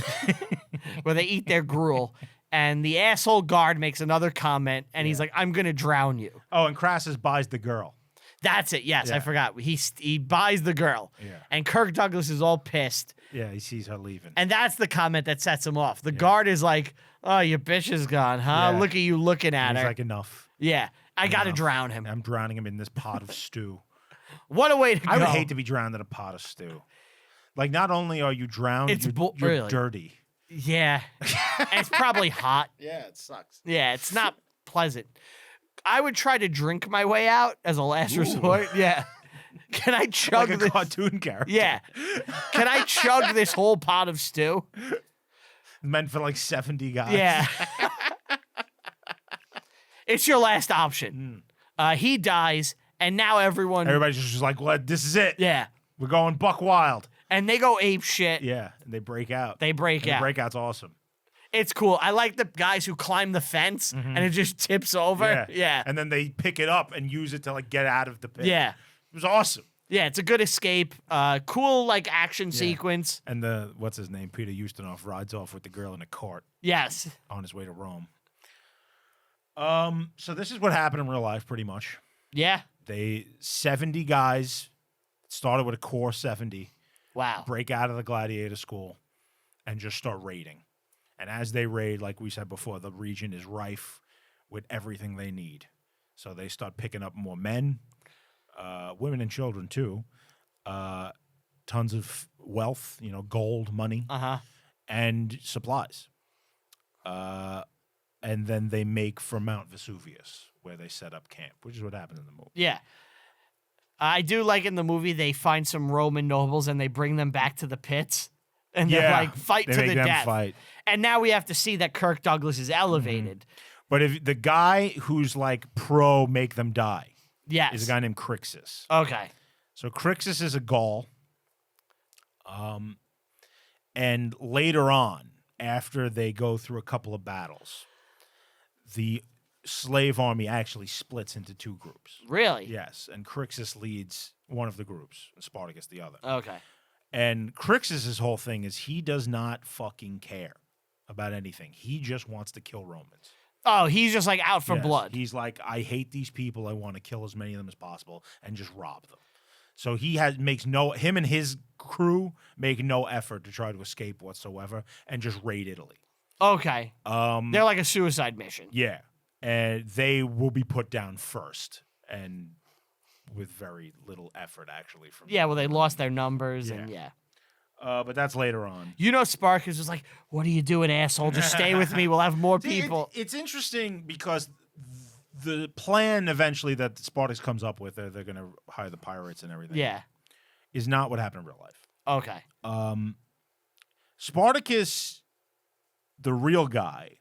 where they eat their gruel. And the asshole guard makes another comment, and he's like, I'm going to drown you. Oh, and Crassus buys the girl. That's it. Yes, I forgot. He buys the girl. Yeah. And Kirk Douglas is all pissed. Yeah, he sees her leaving. And that's the comment that sets him off. The guard is like, oh, your bitch is gone, huh? Yeah. Look at you looking at He's her. like, enough. Yeah, I got to drown him. I'm drowning him in this pot of stew. What a way to go. I would hate to be drowned in a pot of stew. Like, not only are you drowned, you're really dirty. Yeah. And it's probably hot. Yeah, it sucks. Yeah, it's not pleasant. I would try to drink my way out as a last resort. Yeah. Can I chug like a cartoon character? Yeah. Can I chug this whole pot of stew? Meant for like 70 guys. Yeah. It's your last option. He dies, and now everybody's just like, well, this is it. Yeah. We're going buck wild. And they go ape shit. Yeah, and they break out. They break out. The breakout's awesome. It's cool. I like the guys who climb the fence and it just tips over. Yeah. And then they pick it up and use it to like get out of the pit. Yeah. It was awesome. Yeah, it's a good escape. Cool like action sequence. And what's his name? Peter Ustinov rides off with the girl in a cart. Yes. On his way to Rome. So this is what happened in real life pretty much. Yeah. 70 guys started with a core 70. Wow. Break out of the gladiator school and just start raiding. And as they raid, like we said before, the region is rife with everything they need. So they start picking up more men, women and children too, tons of wealth, gold, money, and supplies. And then they make for Mount Vesuvius, where they set up camp, which is what happened in the movie. Yeah. I do like in the movie they find some Roman nobles and they bring them back to the pits. And they're like, fight to the death. Fight. And now we have to see that Kirk Douglas is elevated. But if the guy who's like pro make them die is a guy named Crixus. Okay. So Crixus is a Gaul. And later on, after they go through a couple of battles, the slave army actually splits into two groups. Really? Yes. And Crixus leads one of the groups, and Spartacus the other. Okay. And Crixus's whole thing is he does not fucking care about anything. He just wants to kill Romans. Oh, he's just like out for blood. He's like, I hate these people. I want to kill as many of them as possible and just rob them. So him and his crew make no effort to try to escape whatsoever and just raid Italy. Okay. They're like a suicide mission. Yeah. And they will be put down first and with very little effort actually from well, they lost their numbers but that's later on. Spartacus was like, what are you doing, asshole? Just stay with me. We'll have more people. It's interesting because the plan eventually that Spartacus comes up with, they're going to hire the pirates and everything. Yeah. Is not what happened in real life. Okay. Spartacus, the real guy,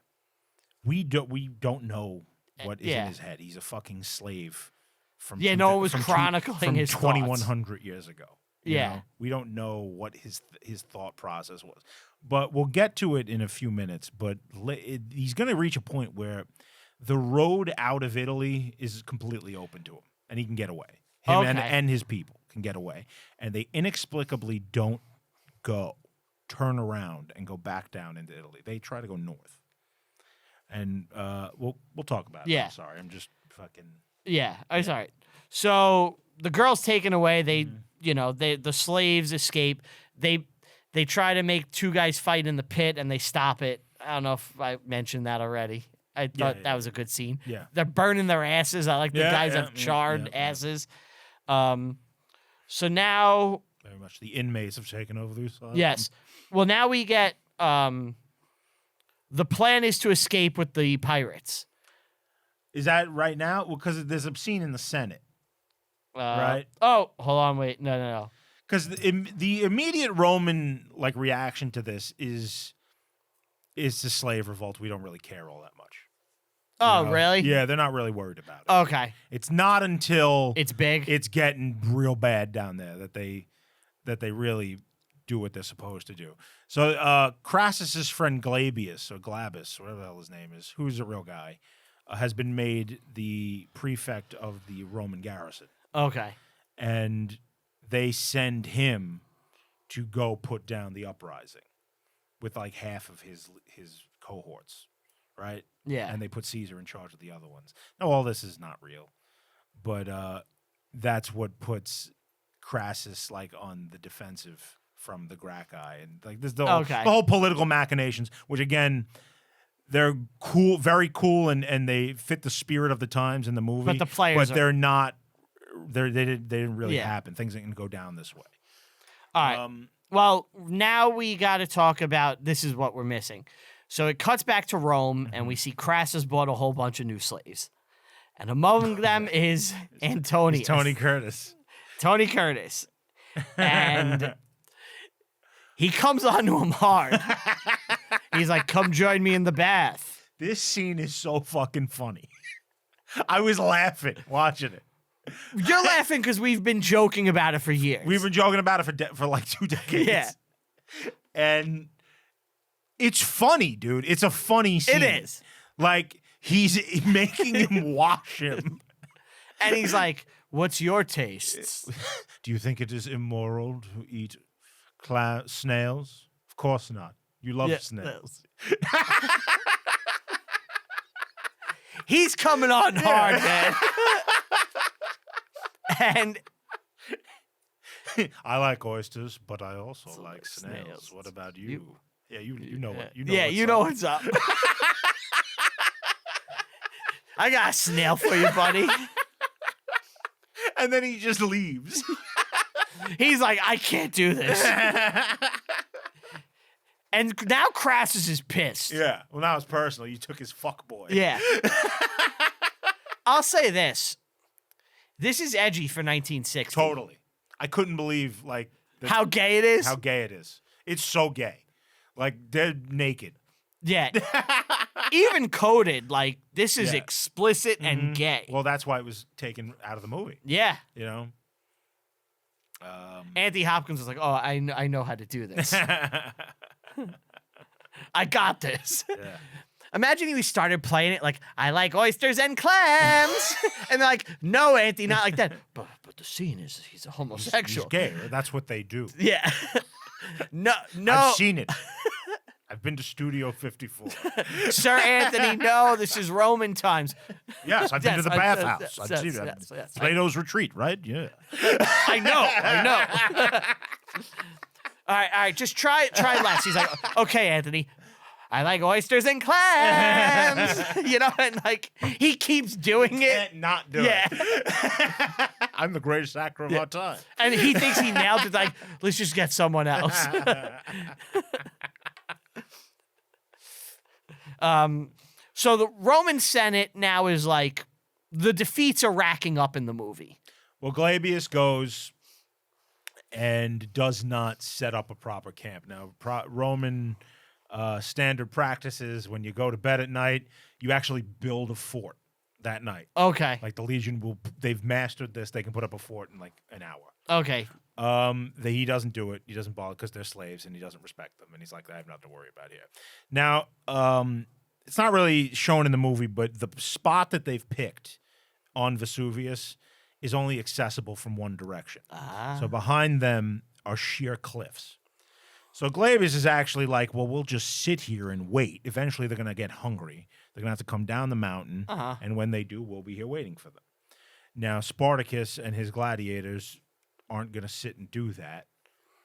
we don't know what is in his head. He's a fucking slave from no one was chronicling his 2,100 years ago. You Yeah. know? We don't know what his thought process was. But we'll get to it in a few minutes. But he's going to reach a point where the road out of Italy is completely open to him, and he can get away. Him and his people can get away. And they inexplicably don't turn around and go back down into Italy. They try to go north. And we'll talk about it. Yeah. I'm sorry. I'm just fucking... Yeah. It's all right. So the girl's taken away. They, the slaves escape. They try to make two guys fight in the pit, and they stop it. I don't know if I mentioned that already. I thought that was a good scene. Yeah. They're burning their asses. I like the guys have charred asses. So now... Very much the inmates have taken over the asylum. Yes. Well, now we get... the plan is to escape with the pirates. Is that right now? Well, because there's a scene in the Senate. Right? Oh, hold on. Wait. No. Because the immediate Roman reaction to this is the slave revolt. We don't really care all that much. Oh, really? Yeah, they're not really worried about it. Okay. It's not until it's big. It's getting real bad down there that they really do what they're supposed to do. So Crassus's friend Glabius or Glabus, whatever the hell his name is, who's a real guy, has been made the prefect of the Roman garrison. Okay. And they send him to go put down the uprising with half of his cohorts, right? Yeah. And they put Caesar in charge of the other ones. Now, all this is not real, but that's what puts Crassus on the defensive from the Gracchi, and there's the whole political machinations, which again, they're cool, very cool, and they fit the spirit of the times in the movie. But the players, they're not. They didn't really happen. Things didn't go down this way. All right. Well, now we got to talk about this is what we're missing. So it cuts back to Rome, and we see Crassus bought a whole bunch of new slaves, and among them is Antonius. It's Tony Curtis. Tony Curtis, and he comes onto him hard. He's like, "Come join me in the bath." This scene is so fucking funny. I was laughing watching it. You're laughing because we've been joking about it for years. We've been joking about it for 2 decades. Yeah. And it's funny, dude. It's a funny scene. It is. He's making him wash him. And he's like, "What's your tastes?" Do you think it is immoral to eat snails? Of course not. You love snails. He's coming on hard, man. And I like oysters, but I also like snails. What about you? You know what? You know what's up. I got a snail for you, buddy. And then he just leaves. He's like, "I can't do this." And now Crassus is pissed. Yeah. Well, now it's personal. You took his fuck boy. Yeah. I'll say this. This is edgy for 1960. Totally. I couldn't believe how gay it is. How gay it is. It's so gay. They're naked. Yeah. Even coded, this is explicit and gay. Well, that's why it was taken out of the movie. Yeah. You know? Anthony Hopkins was like, "Oh, I know how to do this. I got this." Yeah. Imagine he started playing it "I like oysters and clams." And they're like, "No, Anthony, not like that." But the scene is he's a homosexual. He's gay. That's what they do. Yeah. No. I've seen it. I've been to Studio 54. Sir Anthony, no, this is Roman times. Yes, I've been to the bathhouse. I've seen that. Yes. Plato's Retreat, right? Yeah. I know. All right, just try less. He's like, "Okay, Anthony, I like oysters and clams." And he keeps doing it. Can't not do it. I'm the greatest actor of our time. And he thinks he nailed it. Let's just get someone else. So the Roman Senate now is the defeats are racking up in the movie. Well, Glabius goes and does not set up a proper camp. Now, Roman standard practices, when you go to bed at night, you actually build a fort that night. Okay. The Legion they've mastered this. They can put up a fort in an hour. Okay. He doesn't do it. He doesn't bother because they're slaves and he doesn't respect them. And he's like, "I have nothing to worry about here." Now, it's not really shown in the movie, but the spot that they've picked on Vesuvius is only accessible from one direction. So behind them are sheer cliffs. So Glabius is actually like, "Well, we'll just sit here and wait. Eventually they're going to get hungry. They're going to have to come down the mountain. And when they do, we'll be here waiting for them." Now, Spartacus and his gladiators aren't going to sit and do that.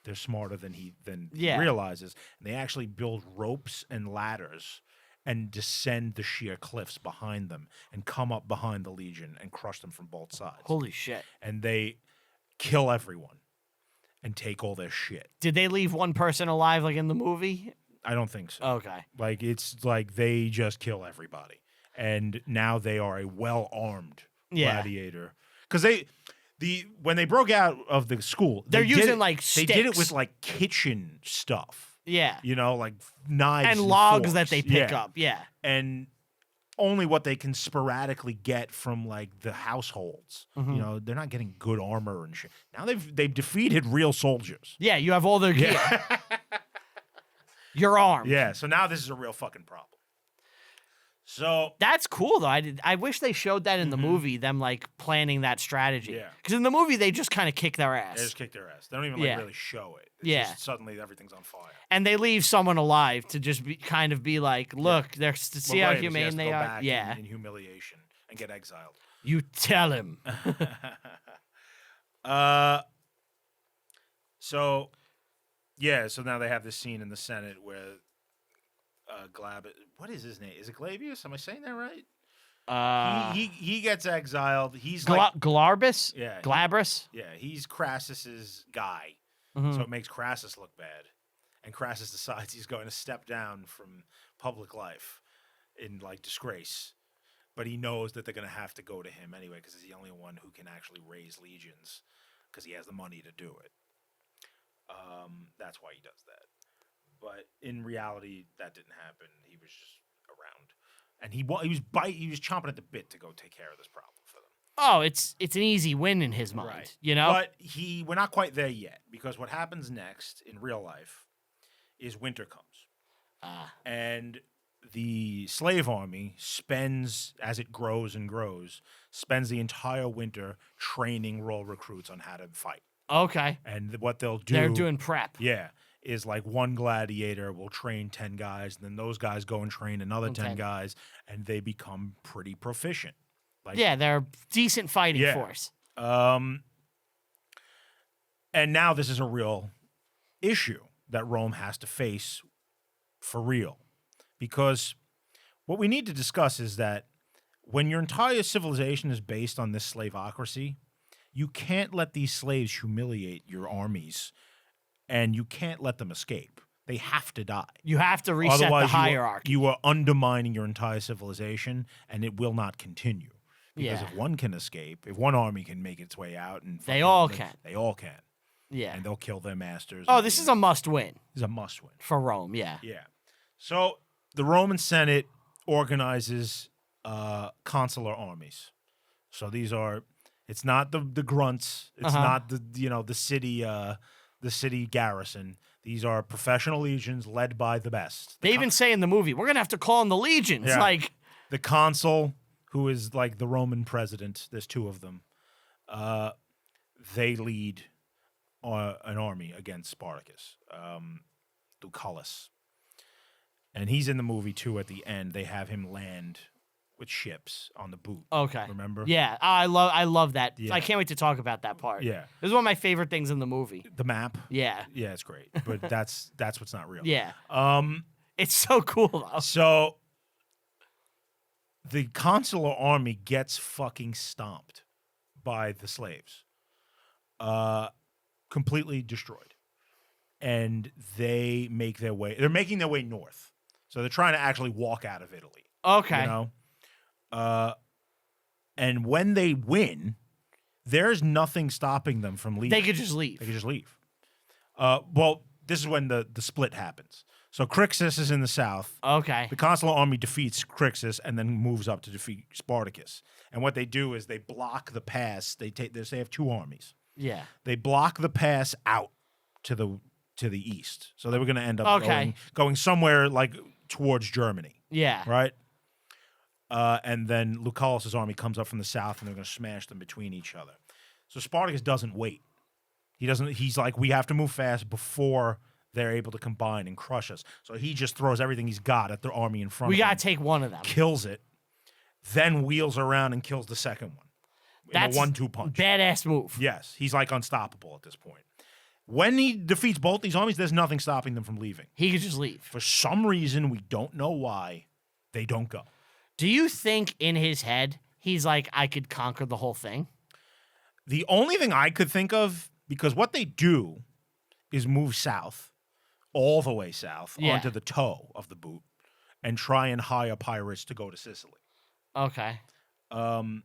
they're smarter than he realizes. And they actually build ropes and ladders and descend the sheer cliffs behind them and come up behind the Legion and crush them from both sides. Holy shit. And they kill everyone and take all their shit. Did they leave one person alive like in the movie? I don't think so. Okay. Like, it's like they just kill everybody. And now they are a well-armed gladiator. Because when they broke out of the school, they're using sticks. They did it with like kitchen stuff. Yeah. You know, like knives and logs forks. that they pick up. Yeah. And only what they can sporadically get from like the households. Mm-hmm. You know, they're not getting good armor and shit. Now they've defeated real soldiers. Yeah, you have all their gear. You're armed. Yeah, so now this is a real fucking problem. So that's cool though. I wish they showed that in the movie, them like planning that strategy. Yeah. Because in the movie they just kind of kick their ass. They just kick their ass. They don't even really show it. It's just suddenly everything's on fire. And they leave someone alive to just be like, look, they're to see how humane they are. Back in humiliation and get exiled. You tell him. So now they have this scene in the Senate where what is his name? Is it Glavius? Am I saying that right? He gets exiled. He's Glarbus? Yeah. Glabrus? Yeah, he's Crassus's guy. Mm-hmm. So it makes Crassus look bad. And Crassus decides he's going to step down from public life in like disgrace. But he knows that they're going to have to go to him anyway because he's the only one who can actually raise legions because he has the money to do it. That's why he does that. But in reality, that didn't happen. He was just around, and he was chomping at the bit to go take care of this problem for them. Oh, it's an easy win in his mind, right. You know. But we're not quite there yet because what happens next in real life is winter comes, and the slave army spends, as it grows and grows, spends the entire winter training raw recruits on how to fight. Okay. And what they'll do, they're doing prep. Yeah. Is like one gladiator will train 10 guys, and then those guys go and train another 10 guys, and they become pretty proficient. Like, yeah, they're a decent fighting force. And now this is a real issue that Rome has to face for real. Because what we need to discuss is that when your entire civilization is based on this slaveocracy, you can't let these slaves humiliate your armies. And you can't let them escape. They have to die. You have to reset the hierarchy. You are undermining your entire civilization, and it will not continue. Because if one can escape, if one army can make its way out, and they all can. They all can. Yeah. And they'll kill their masters. Oh, this is a must-win. This is a must-win. For Rome, yeah. Yeah. So the Roman Senate organizes consular armies. So these are, it's not the grunts. It's not the city garrison. These are professional legions led by the best. They even say in the movie, we're going to have to call in the legions. Yeah. Like the consul, who is like the Roman president, there's two of them. They lead an army against Spartacus, Lucullus. And he's in the movie too at the end. They have him land with ships on the boot. Okay. Remember? Yeah. I love that. Yeah. I can't wait to talk about that part. Yeah. This is one of my favorite things in the movie. The map? Yeah. Yeah, it's great. But that's what's not real. Yeah. It's so cool though. So the consular army gets fucking stomped by the slaves. Completely destroyed. And they're making their way north. So they're trying to actually walk out of Italy. Okay. You know? And when they win, there's nothing stopping them from leaving. They could just leave. Well, this is when the split happens. So Crixus is in the south. Okay. The consular army defeats Crixus and then moves up to defeat Spartacus. And what they do is they block the pass. They have two armies. Yeah. They block the pass out to the east. So they were going to end up going somewhere like towards Germany. Yeah. Right? And then Lucullus's army comes up from the south, and they're going to smash them between each other. So Spartacus doesn't wait. He's like, we have to move fast before they're able to combine and crush us. So he just throws everything he's got at the army in front of him. We got to take one of them. Kills it, then wheels around and kills the second one. That's in a 1-2 punch. Badass move. Yes. He's like unstoppable at this point. When he defeats both these armies, there's nothing stopping them from leaving. He could just leave. For some reason, we don't know why, they don't go. Do you think in his head, he's like, I could conquer the whole thing? The only thing I could think of, because what they do is move south, all the way south, onto the toe of the boot, and try and hire pirates to go to Sicily. Okay. And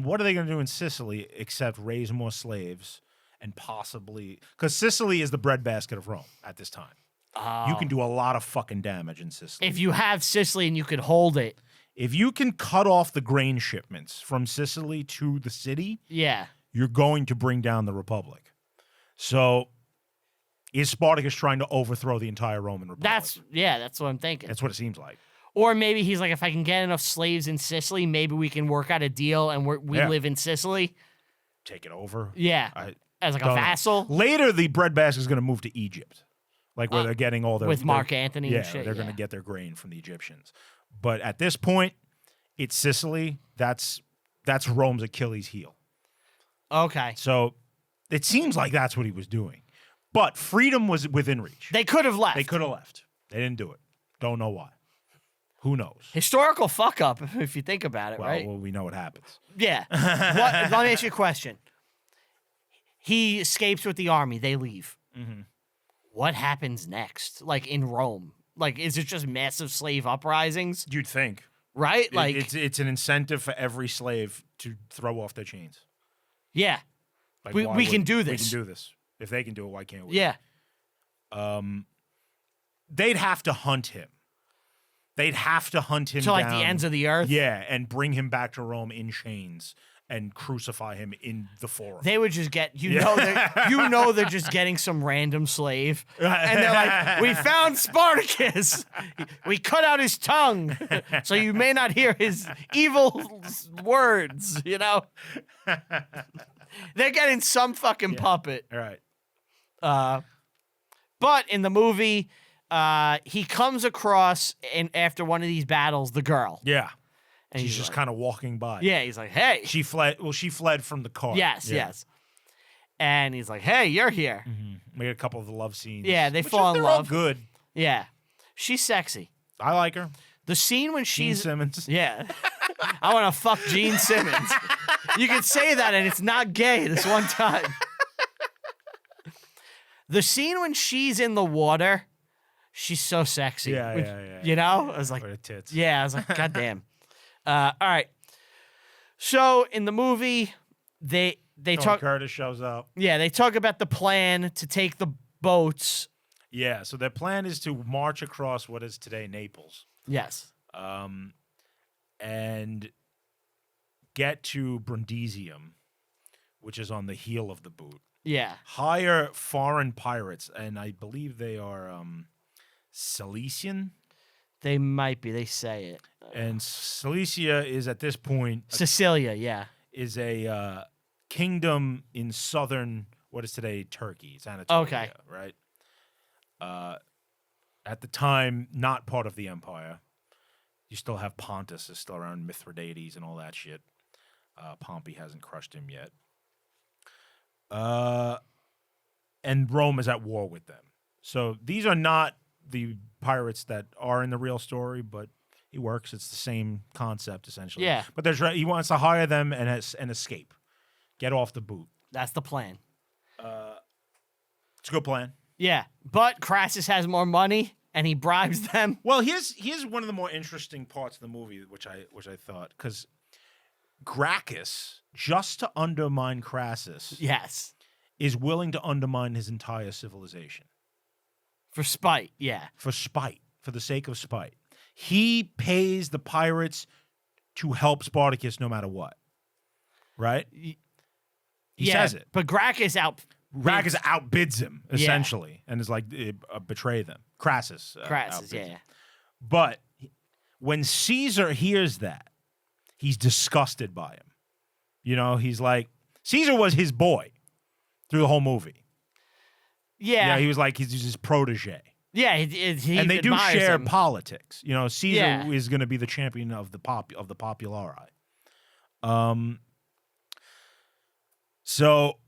what are they going to do in Sicily except raise more slaves and possibly... Because Sicily is the breadbasket of Rome at this time. Oh. You can do a lot of fucking damage in Sicily. If you have Sicily and you could hold it. If you can cut off the grain shipments from Sicily to the city, you're going to bring down the Republic. So, is Spartacus trying to overthrow the entire Roman Republic? That's what I'm thinking. That's what it seems like. Or maybe he's like, if I can get enough slaves in Sicily, maybe we can work out a deal and we live in Sicily. Take it over. Yeah. As like a vassal. Later, the breadbasket is going to move to Egypt. Like where they're getting all their... With Mark Antony and shit. They're going to get their grain from the Egyptians. But at this point, it's Sicily. That's Rome's Achilles heel. Okay. So it seems like that's what he was doing. But freedom was within reach. They could have left. They could have left. They didn't do it. Don't know why. Who knows? Historical fuck up, if you think about it, right? Well, we know what happens. Yeah. Let me ask you a question. He escapes with the army. They leave. Mm-hmm. What happens next? Like in Rome? Like, is it just massive slave uprisings? You'd think. Right? Like it's an incentive for every slave to throw off their chains. Yeah. Like, we can do this. We can do this. If they can do it, why can't we? Yeah. They'd have to hunt him. They'd have to hunt him to like down, the ends of the earth. Yeah, and bring him back to Rome in chains and crucify him in the forum. They would just get they're just getting some random slave, and they're like, "We found Spartacus. We cut out his tongue, so you may not hear his evil words." You know, they're getting some fucking puppet. All right. But in the movie, he comes across after one of these battles the girl. Yeah. And she's just kind of walking by. Yeah, he's like, hey. She fled from the car. Yes. And he's like, hey, you're here. Mm-hmm. We get a couple of the love scenes. Yeah, they fall in love. All good. Yeah. She's sexy. I like her. The scene when Gene Simmons. Yeah. I want to fuck Gene Simmons. You can say that and it's not gay this one time. The scene when she's in the water, she's so sexy. Yeah. You know? I was like, her tits. Yeah, I was like, God damn. All right. So in the movie, they talk. Curtis shows up. Yeah, they talk about the plan to take the boats. Yeah, so their plan is to march across what is today Naples. Yes. And get to Brundisium, which is on the heel of the boot. Yeah. Hire foreign pirates, and I believe they are Cilician. They might be. They say it. And Cilicia is at this point... Sicilia, yeah. Is a kingdom in southern, what is today Turkey. It's Anatolia, right? At the time, not part of the empire. You still have Pontus is still around, Mithridates and all that shit. Pompey hasn't crushed him yet. And Rome is at war with them. So these are not the pirates that are in the real story, but it works. It's the same concept, essentially. Yeah. But he wants to hire them and escape. Get off the boot. That's the plan. It's a good plan. Yeah, but Crassus has more money, and he bribes them. Well, here's one of the more interesting parts of the movie, which I thought, because Gracchus, just to undermine Crassus, yes, is willing to undermine his entire civilization. For spite, yeah. For spite, for the sake of spite. He pays the pirates to help Spartacus no matter what. Right? He says it. But Gracchus outbids him, essentially, and is like, betray them. Crassus. Crassus, yeah. But when Caesar hears that, he's disgusted by him. You know, he's like, Caesar was his boy through the whole movie. Yeah. He was like, he's his protege. Yeah, he and they do share him. politics. You know, Caesar is going to be the champion of the populari. So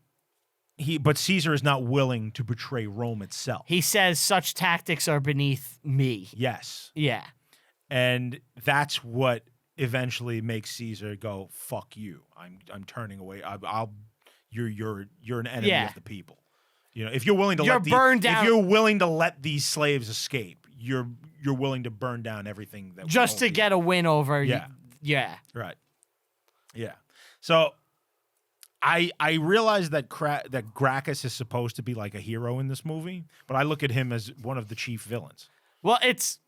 But Caesar is not willing to betray Rome itself. He says such tactics are beneath me. Yes. Yeah. And that's what eventually makes Caesar go, "Fuck you. I'm turning away. You're an enemy of the people. You know, if you're willing to if you're willing to let these slaves escape, you're willing to burn down everything that just to get a win over. Yeah. Yeah. Right. Yeah. So I realize that that Gracchus is supposed to be like a hero in this movie, but I look at him as one of the chief villains. Well, it's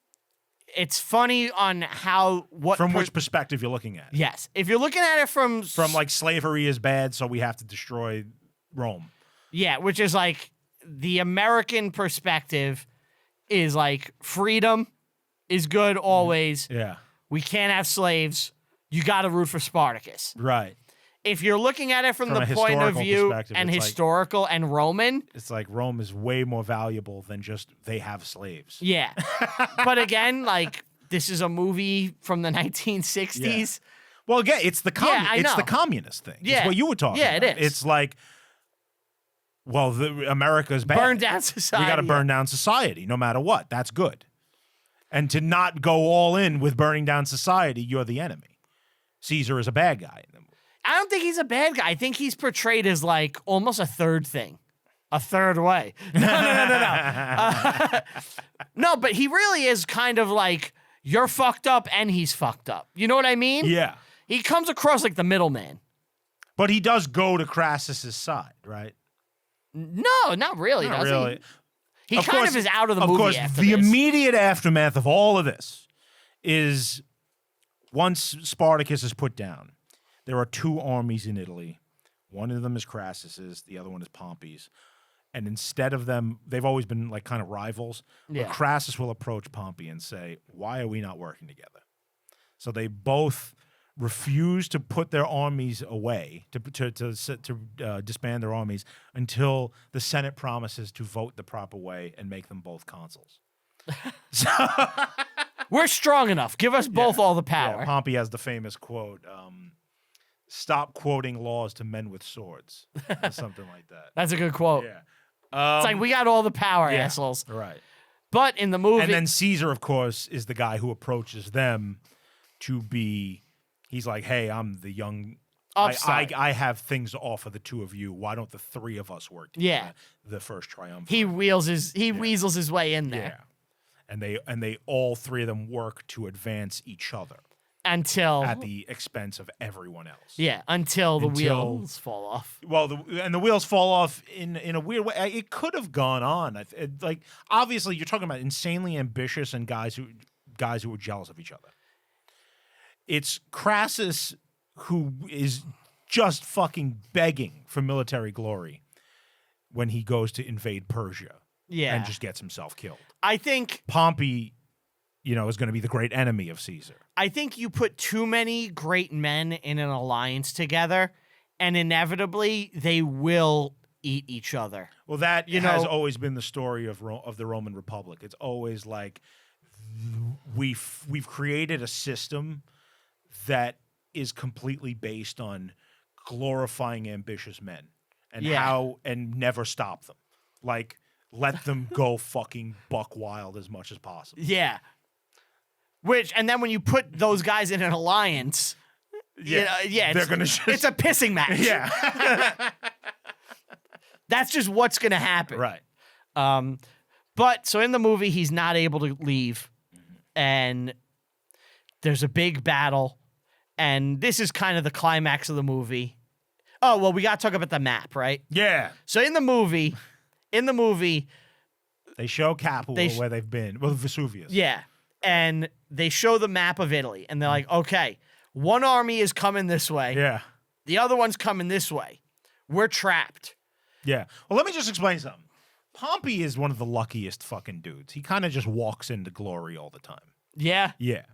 funny on from which perspective you're looking at it. Yes. If you're looking at it from like slavery is bad, so we have to destroy Rome. Yeah, which is like the American perspective is like freedom is good always. Yeah. We can't have slaves. You got to root for Spartacus. Right. If you're looking at it from the point of view and historical and Roman, it's like Rome is way more valuable than just they have slaves. Yeah. But again, like this is a movie from the 1960s. Yeah. Well, again, it's the it's the communist thing. Yeah. It's what you were talking about. Yeah, it is. It's like, well, America's bad. Burn down society. We got to burn down society no matter what. That's good. And to not go all in with burning down society, you're the enemy. Caesar is a bad guy. I don't think he's a bad guy. I think he's portrayed as like almost a third thing. A third way. No. No, but he really is kind of like, you're fucked up and he's fucked up. You know what I mean? Yeah. He comes across like the middleman. But he does go to Crassus's side, right? No, not really. Not really. He kind of is out of the movie. Of course, the immediate aftermath of all of this is once Spartacus is put down, there are two armies in Italy. One of them is Crassus's, the other one is Pompey's. And instead of them, they've always been like kind of rivals. Yeah. But Crassus will approach Pompey and say, "Why are we not working together?" So they both refuse to put their armies away, to disband their armies until the Senate promises to vote the proper way and make them both consuls. So we're strong enough. Give us both all the power. Yeah, Pompey has the famous quote, "Stop quoting laws to men with swords," or something like that. That's a good quote. Yeah. It's like, we got all the power, assholes. Right. But in the movie... And then Caesar, of course, is the guy who approaches them to be... He's like, "Hey, I'm the young... I have things to offer the two of you. Why don't the three of us work together?" Yeah. The first triumvirate. He weasels his way in there. Yeah. And they all three of them work to advance each other. Until... At the expense of everyone else. Yeah, until the wheels fall off. Well, the wheels fall off in a weird way. It could have gone on. Like, obviously, you're talking about insanely ambitious and guys who were jealous of each other. It's Crassus who is just fucking begging for military glory when he goes to invade Persia. Yeah. And just gets himself killed. I think... Pompey... is going to be the great enemy of Caesar. I think you put too many great men in an alliance together, and inevitably they will eat each other. Well, that has always been the story of the Roman Republic. It's always like we've created a system that is completely based on glorifying ambitious men and never stop them. Like, let them go fucking buck wild as much as possible. Yeah. And then when you put those guys in an alliance, they're gonna it's a pissing match. Yeah. That's just what's gonna happen. Right. But so in the movie, he's not able to leave, and there's a big battle, and this is kind of the climax of the movie. Oh, well, we gotta talk about the map, right? Yeah. So in the movie, they show Capua where they've been. Well, Vesuvius. Yeah. And they show the map of Italy, and they're like, okay, one army is coming this way. Yeah. The other one's coming this way. We're trapped. Yeah. Well, let me just explain something. Pompey is one of the luckiest fucking dudes. He kind of just walks into glory all the time. Yeah? Yeah.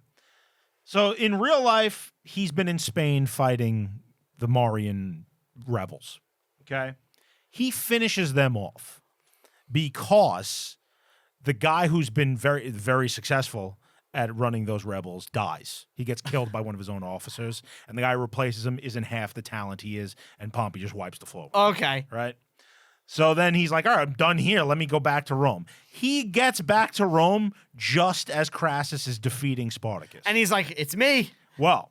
So in real life, he's been in Spain fighting the Marian rebels. Okay? He finishes them off because the guy who's been very, very successful at running those rebels dies. He gets killed by one of his own officers, and the guy who replaces him isn't half the talent he is, and Pompey just wipes the floor. Okay. Right? So then he's like, all right, I'm done here. Let me go back to Rome. He gets back to Rome just as Crassus is defeating Spartacus. And he's like, it's me. Well,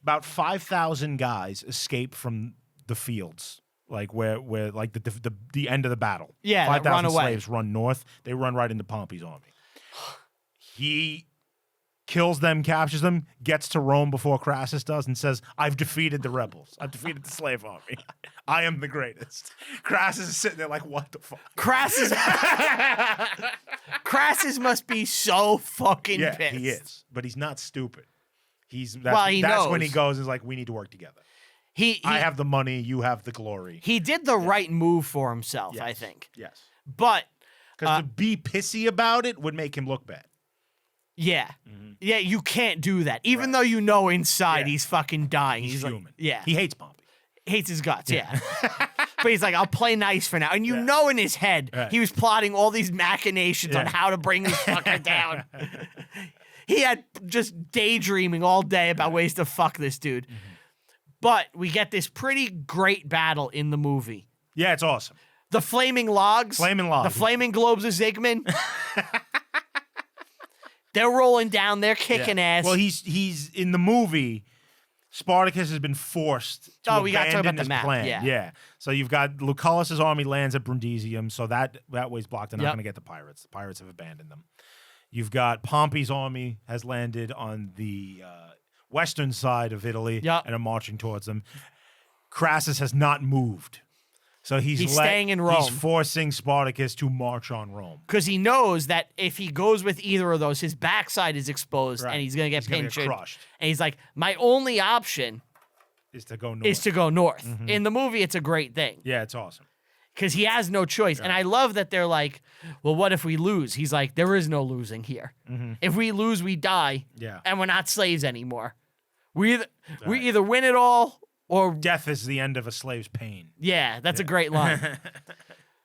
about 5,000 guys escape from the fields, like where like the end of the battle. Yeah, 5,000 slaves run north. They run right into Pompey's army. He kills them, captures them, gets to Rome before Crassus does, and says, I've defeated the rebels. I've defeated the slave army. I am the greatest. Crassus is sitting there like, what the fuck? Crassus must be so fucking pissed. Yeah, he is. But he's not stupid. That's knows. when he goes and is like, we need to work together. I have the money, you have the glory. He did the right move for himself, yes. I think. Yes. But because to be pissy about it would make him look bad. Yeah. Mm-hmm. Yeah, you can't do that. Even though you know inside he's fucking dying. He's like, human. Yeah. He hates Pompey. Hates his guts, yeah. But he's like, I'll play nice for now. And you know in his head, he was plotting all these machinations on how to bring this fucker down. He had just daydreaming all day about ways to fuck this dude. Mm-hmm. But we get this pretty great battle in the movie. Yeah, it's awesome. The flaming logs. The flaming globes of Zygmunt. They're rolling down. They're kicking ass. Well, he's in the movie. Spartacus has been forced to abandon his plan. Yeah. So you've got Lucullus's army lands at Brundisium, so that way's blocked. They're not going to get the pirates. The pirates have abandoned them. You've got Pompey's army has landed on the western side of Italy and are marching towards them. Crassus has not moved. So he's staying in Rome. He's forcing Spartacus to march on Rome. Because he knows that if he goes with either of those, his backside is exposed and he's going to get pinched. Crushed. And he's like, my only option is to go north. Mm-hmm. In the movie, it's a great thing. Yeah, it's awesome. Because he has no choice. Yeah. And I love that they're like, well, what if we lose? He's like, there is no losing here. Mm-hmm. If we lose, we die. Yeah. And we're not slaves anymore. We either win it all or death is the end of a slave's pain. Yeah, that's a great line.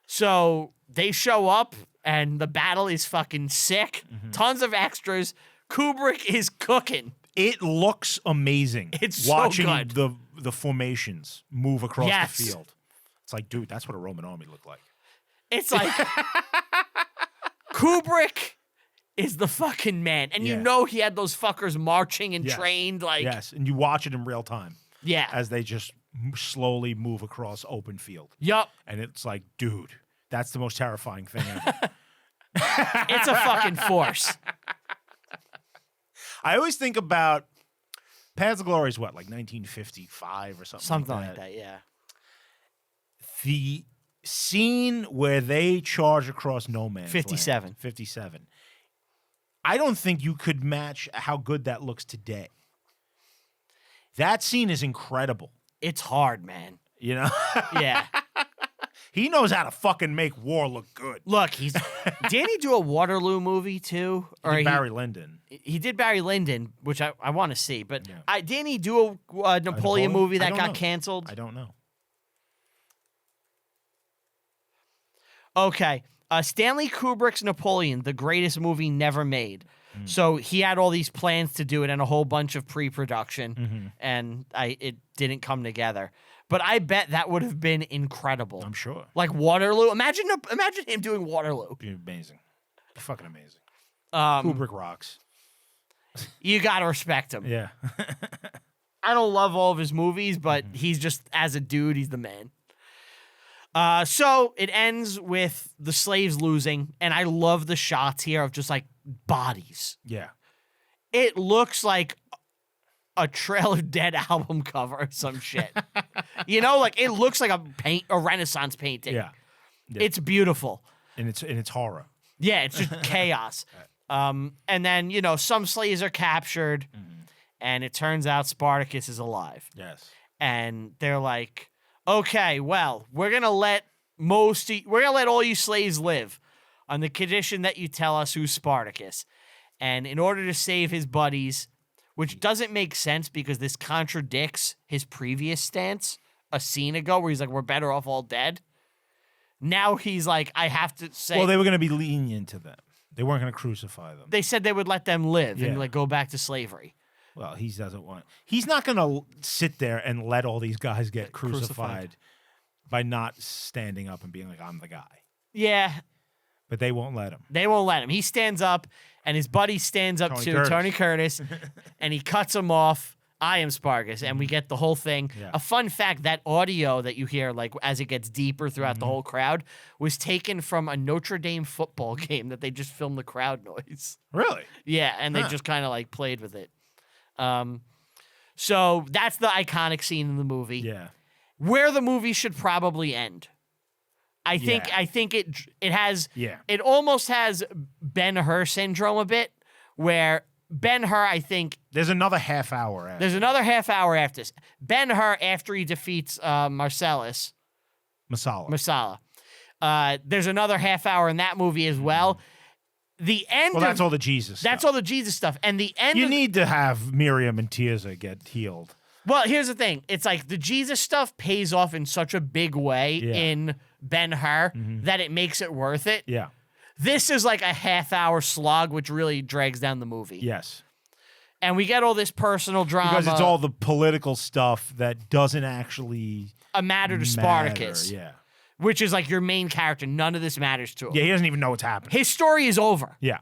So they show up and the battle is fucking sick. Mm-hmm. Tons of extras. Kubrick is cooking. It looks amazing. It's watching so good. the formations move across the field. It's like, dude, that's what a Roman army looked like. It's like Kubrick is the fucking man. And you know he had those fuckers marching and trained like yes, and you watch it in real time. Yeah. As they just slowly move across open field. Yup. And it's like, dude, that's the most terrifying thing ever. It's a fucking force. I always think about Paths of Glory is what, like 1955 or something? Something like that, yeah. The scene where they charge across no man's 57. land, 57. I don't think you could match how good that looks today. That scene is incredible. It's hard, man. You know? Yeah. He knows how to fucking make war look good. Look, didn't he do a Waterloo movie too? Or Barry Lyndon. He did Barry Lyndon, which I want to see. But didn't he do a Napoleon movie that got canceled? I don't know. Okay. Stanley Kubrick's Napoleon, the greatest movie never made. So he had all these plans to do it and a whole bunch of pre-production, and it didn't come together. But I bet that would have been incredible. I'm sure. Like Waterloo. Imagine him doing Waterloo. It'd be amazing. It'd be fucking amazing. Kubrick rocks. You gotta respect him. Yeah. I don't love all of his movies, but he's just, as a dude, he's the man. So it ends with the slaves losing, and I love the shots here of just like bodies. Yeah. It looks like a Trail of Dead album cover or some shit. You know, like it looks like a Renaissance painting. Yeah. It's beautiful. And it's horror. Yeah, it's just chaos. And then, some slaves are captured, and it turns out Spartacus is alive. Yes. And they're like, okay, well, we're gonna let all you slaves live on the condition that you tell us who's Spartacus. And in order to save his buddies, which doesn't make sense because this contradicts his previous stance a scene ago where he's like, we're better off all dead. Now he's like, I have to say. Well, they were going to be lenient to them. They weren't going to crucify them. They said they would let them live and go back to slavery. Well, he doesn't want. He's not going to sit there and let all these guys get crucified by not standing up and being like, I'm the guy. Yeah. But they won't let him. They won't let him. He stands up, and his buddy stands up Tony Curtis, and he cuts him off. I am Spartacus, and we get the whole thing. Yeah. A fun fact, that audio that you hear, like, as it gets deeper throughout the whole crowd, was taken from a Notre Dame football game that they just filmed the crowd noise. Really? Yeah, and they just kind of, like, played with it. So that's the iconic scene in the movie. Yeah. Where the movie should probably end. I think it has it almost has Ben-Hur syndrome a bit, where Ben-Hur, I think there's another half hour after. There's another half hour after this. Ben-Hur, after he defeats Masala. There's another half hour in that movie as well. The end. Well, that's all the Jesus. That's stuff. all the Jesus stuff, and the end. You need to have Miriam and Tirzah get healed. Well, here's the thing. It's like the Jesus stuff pays off in such a big way in Ben-Hur that it makes it worth it. Yeah. This is like a half-hour slog, which really drags down the movie. Yes. And we get all this personal drama. Because it's all the political stuff that doesn't actually matter to Spartacus. Yeah. Which is like your main character. None of this matters to him. Yeah, he doesn't even know what's happening. His story is over. Yeah.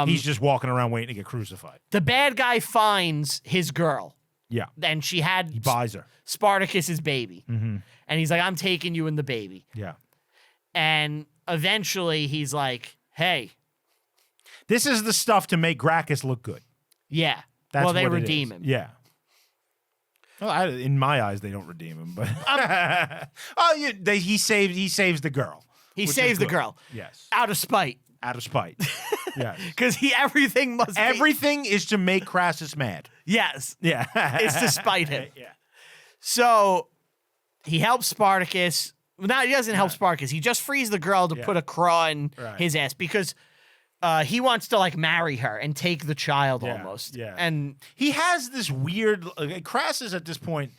He's just walking around waiting to get crucified. The bad guy finds his girl. Yeah. And he buys her. Spartacus's baby. And he's like, I'm taking you and the baby. Yeah. And eventually he's like, hey. This is the stuff to make Gracchus look good. Yeah. That's they what redeem him. Yeah. Well, in my eyes, they don't redeem him, but he saves the girl. He saves the girl. Yes. Out of spite. Out of spite. Yes. Because everything is to make Crassus mad. Yes. Yeah. It's to spite him. Yeah. So he helps Spartacus. No, he doesn't help Spartacus. He just frees the girl to put a craw in his ass because he wants to like marry her and take the child almost. Yeah. And he has this weird Crassus at this point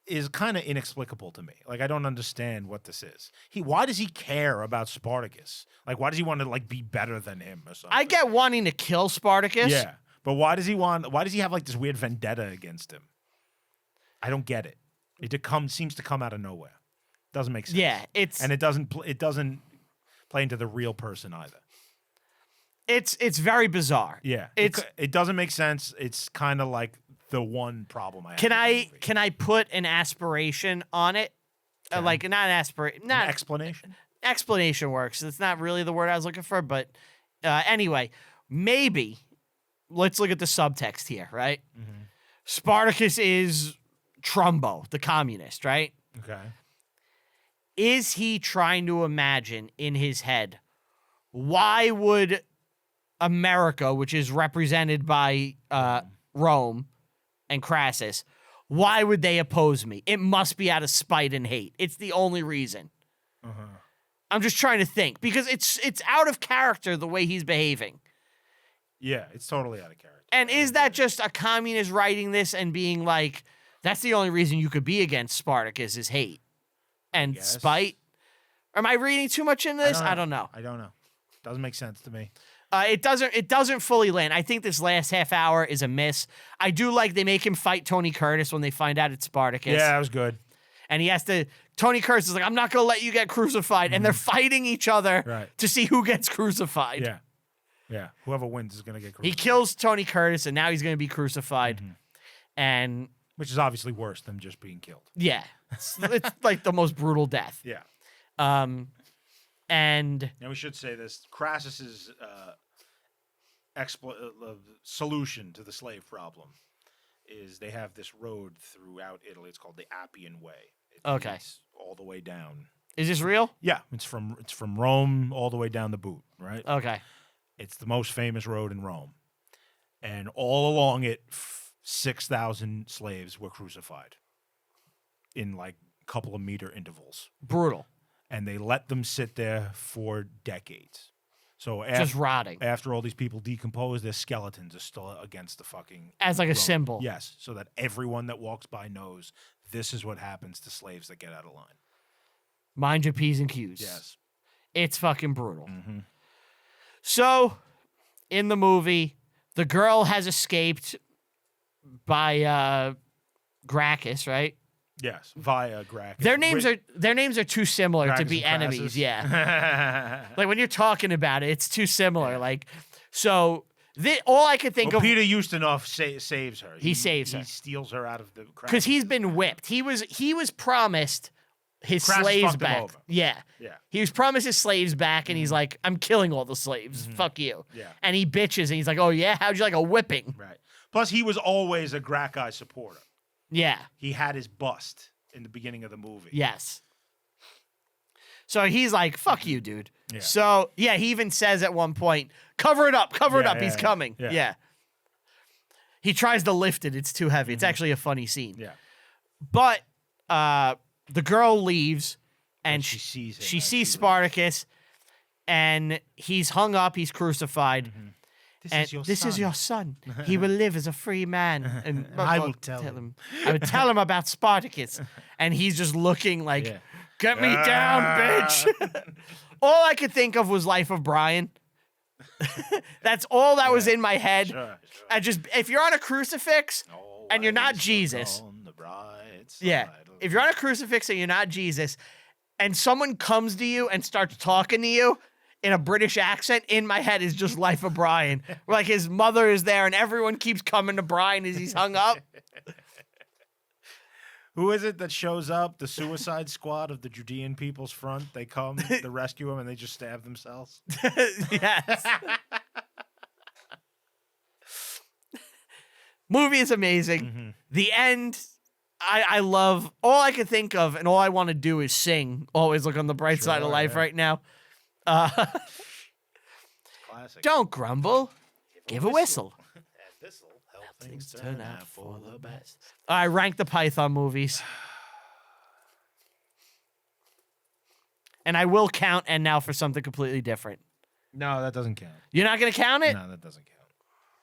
is kind of inexplicable to me. Like, I don't understand what this is. Why does he care about Spartacus? Like, why does he want to like be better than him or something? I get wanting to kill Spartacus. Yeah. But why does he have like this weird vendetta against him? I don't get it. It seems to come out of nowhere. Doesn't make sense. Yeah, it doesn't play into the real person either. It's very bizarre. Yeah. It doesn't make sense. It's kind of like the one problem I have. Can I put an aspiration on it? Like not an aspiration, not an explanation. Explanation works. It's not really the word I was looking for, but anyway, maybe let's look at the subtext here, right? Mm-hmm. Spartacus is Trumbo, the communist, right? Okay. Is he trying to imagine in his head, why would America, which is represented by Rome and Crassus, why would they oppose me? It must be out of spite and hate. It's the only reason. Uh-huh. I'm just trying to think because it's out of character the way he's behaving. Yeah, it's totally out of character. And is that just a communist writing this and being like, that's the only reason you could be against Spartacus is hate and spite? Am I reading too much into this? I don't know. Doesn't make sense to me. It doesn't fully land. I think this last half hour is a miss. I do like they make him fight Tony Curtis when they find out it's Spartacus. Yeah, that was good. And he has to. Tony Curtis is like, I'm not going to let you get crucified. And they're fighting each other to see who gets crucified. Yeah. Yeah. Whoever wins is going to get crucified. He kills Tony Curtis, and now he's going to be crucified. And which is obviously worse than just being killed. Yeah. It's like the most brutal death. Yeah. And now we should say this: Crassus's solution to the slave problem is they have this road throughout Italy. It's called the Appian Way. It leads all the way down. Is this real? Yeah, it's from Rome all the way down the boot, right? Okay. It's the most famous road in Rome, and all along it, 6,000 slaves were crucified in like a couple of meter intervals. Brutal. And they let them sit there for decades. So just rotting. After all these people decompose, their skeletons are still against the fucking as like road. A symbol. Yes, so that everyone that walks by knows this is what happens to slaves that get out of line. Mind your P's and Q's. Yes. It's fucking brutal. Mm-hmm. So, in the movie, the girl has escaped by Gracchus, right? Yes, via Gracchus. Their names are too similar Gracchus to be and enemies. Crassus. Yeah. Like when you're talking about it, it's too similar. Like, so all I could think of. Peter Ustinov saves her. He saves her. He steals her out of the Because he's been whipped. He was promised his Crassus slaves fucked him back. over. Yeah. Yeah. He was promised his slaves back, and he's like, I'm killing all the slaves. Fuck you. Yeah. And he bitches, and he's like, oh, yeah? How'd you like a whipping? Right. Plus, he was always a Gracchi supporter. Yeah. He had his bust in the beginning of the movie. Yes. So he's like, fuck you, dude. Yeah. So, yeah, he even says at one point, cover it up, he's coming. Yeah. He tries to lift it. It's too heavy. It's actually a funny scene. Yeah. But the girl leaves, and she sees him she as sees she Spartacus, and he's hung up. He's crucified. This Is your son. He will live as a free man. And I will tell him. I would tell him about Spartacus. And he's just looking like, get me down, bitch. All I could think of was Life of Brian. That's all that was in my head. Sure. I just, if you're on a crucifix and you're not Jesus. Yeah. If you're on a crucifix and you're not Jesus, and someone comes to you and starts talking to you in a British accent, in my head is just Life of Brian. Like his mother is there and everyone keeps coming to Brian as he's hung up. Who is it that shows up? The Suicide Squad of the Judean People's Front. They come to rescue him and they just stab themselves. Yes. Movie is amazing. The end, I love. All I can think of and all I want to do is sing. Always look on the bright side of life right now. Classic. Don't grumble. Give a whistle. And this'll help things Turn out for the best. I rank the Python movies. And I will count and now for something completely different. No, that doesn't count. You're not going to count it? No, that doesn't count.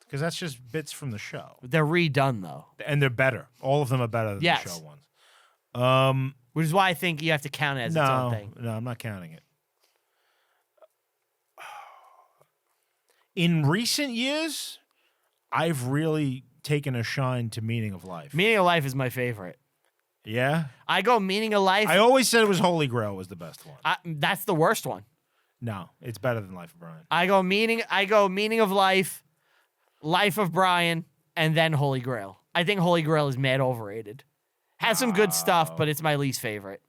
Because that's just bits from the show. They're redone, though. And they're better. All of them are better than the show ones. Which is why I think you have to count it as its own thing. No, I'm not counting it. In recent years, I've really taken a shine to Meaning of Life. Meaning of Life is my favorite. Yeah? I go Meaning of Life. I always said it was Holy Grail was the best one. That's the worst one. No, it's better than Life of Brian. I go Meaning of Life, Life of Brian, and then Holy Grail. I think Holy Grail is mad overrated. Has some good stuff, but it's my least favorite.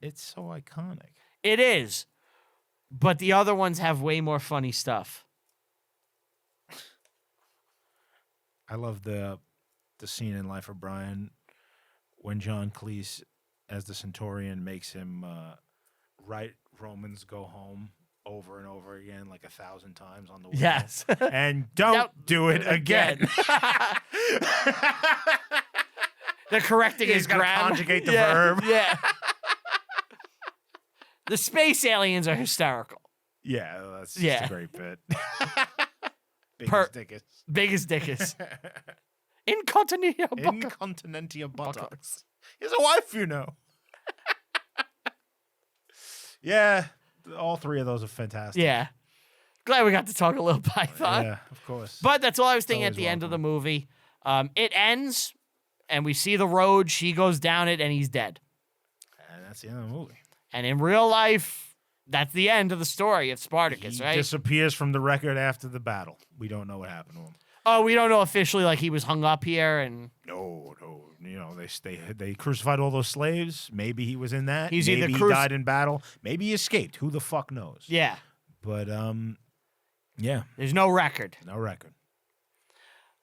It's so iconic. It is. But the other ones have way more funny stuff. I love the scene in Life of Brian when John Cleese, as the Centurion, makes him write Romans Go Home over and over again like 1,000 times on the wall. Yes. And don't do it again. They're correcting his grammar. Conjugate the verb. Yeah. The space aliens are hysterical. Yeah, that's just a great bit. Biggest dickus. Incontinentia buttocks. He's a wife, you know. Yeah, all three of those are fantastic. Yeah. Glad we got to talk a little Python. Yeah, of course. But that's all I was thinking at the end of the movie. It ends, and we see the road. She goes down it, and he's dead. And that's the end of the movie. And in real life, that's the end of the story of Spartacus, right? He disappears from the record after the battle. We don't know what happened to him. Oh, we don't know officially, like he was hung up here and... No. You know, they crucified all those slaves. Maybe he was in that. Maybe he died in battle. Maybe he escaped. Who the fuck knows? Yeah. But, yeah. There's no record. No record.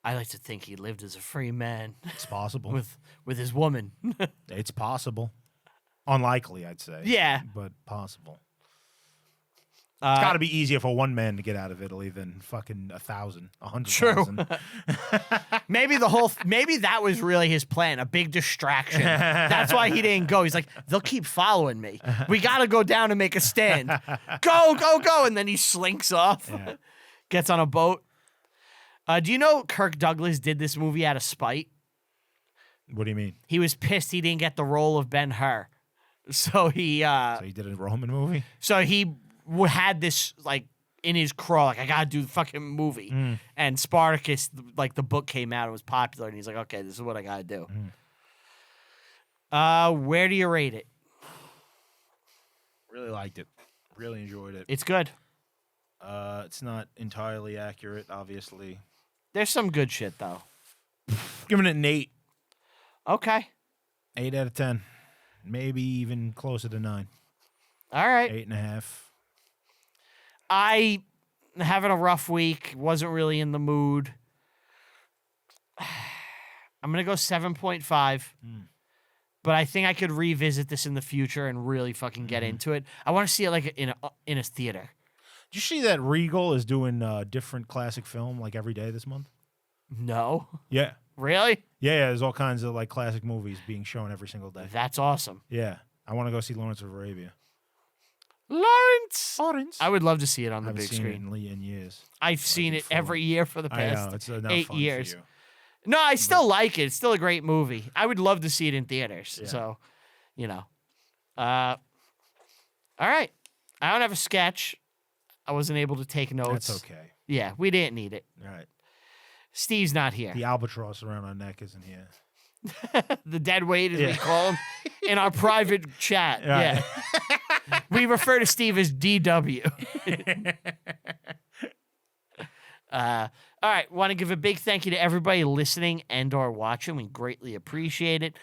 I like to think he lived as a free man. It's possible. with his woman. It's possible. Unlikely, I'd say. Yeah. But possible. It's got to be easier for one man to get out of Italy than fucking 1,000, 100,000. True. Maybe that was really his plan, a big distraction. That's why he didn't go. He's like, they'll keep following me. We got to go down and make a stand. Go. And then he slinks off, gets on a boat. Do you know Kirk Douglas did this movie out of spite? What do you mean? He was pissed he didn't get the role of Ben-Hur. So he did a Roman movie? So he had this, like, in his crawl, like, I gotta do the fucking movie. And Spartacus, like, the book came out and was popular, and he's like, okay, this is what I gotta do. Where do you rate it? Really liked it. Really enjoyed it. It's good. It's not entirely accurate, obviously. There's some good shit, though. Giving it an 8. Okay. 8 out of 10. Maybe even closer to 9. All right. 8.5. I having a rough week. Wasn't really in the mood. I'm going to go 7.5. But I think I could revisit this in the future and really fucking get into it. I want to see it like in a theater. Did you see that Regal is doing a different classic film like every day this month? No. Yeah. Really? Yeah, there's all kinds of like classic movies being shown every single day. That's awesome. Yeah. I want to go see Laurence of Arabia. Lawrence. I would love to see it on the big screen. I haven't seen it in years. I've seen it every year for the past I know, it's enough 8 fun years. For you. No, I still like it. It's still a great movie. I would love to see it in theaters. Yeah. So, you know. All right. I don't have a sketch. I wasn't able to take notes. That's okay. Yeah, we didn't need it. All right. Steve's not here. The albatross around our neck isn't here. The dead weight, as we call him, in our private chat. Right. Yeah. We refer to Steve as DW. All right. Want to give a big thank you to everybody listening and or watching. We greatly appreciate it.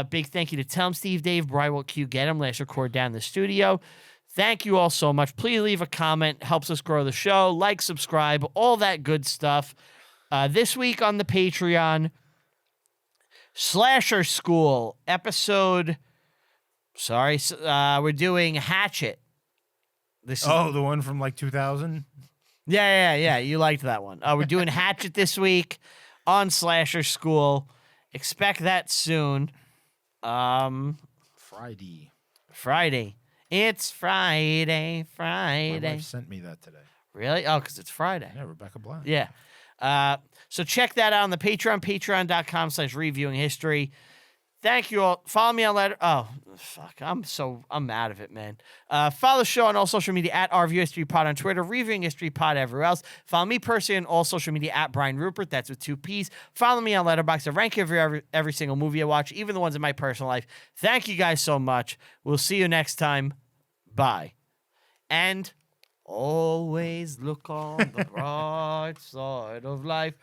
Big thank you to Tell 'em Steve, Dave, Brywell, Q, Get 'em, Last Record down in the studio. Thank you all so much. Please leave a comment. Helps us grow the show. Like, subscribe, all that good stuff. This week on the Patreon, Slasher School episode. Sorry, we're doing Hatchet. This is the one from like 2000? Yeah. You liked that one. We're doing Hatchet this week on Slasher School. Expect that soon. Friday. It's Friday. My wife sent me that today. Really? Oh, because it's Friday. Yeah, Rebecca Black. Yeah. So check that out on the Patreon, patreon.com/reviewing history. Thank you all. Follow me on letter. Oh, fuck. I'm out of it, man. Follow the show on all social media at ReviewHistoryPod on Twitter, Reviewing History Pod everywhere else. Follow me personally on all social media at Brian Rupert. That's with 2 P's. Follow me on Letterboxd. I rank every single movie I watch, even the ones in my personal life. Thank you guys so much. We'll see you next time. Bye. And always look on the bright side of life.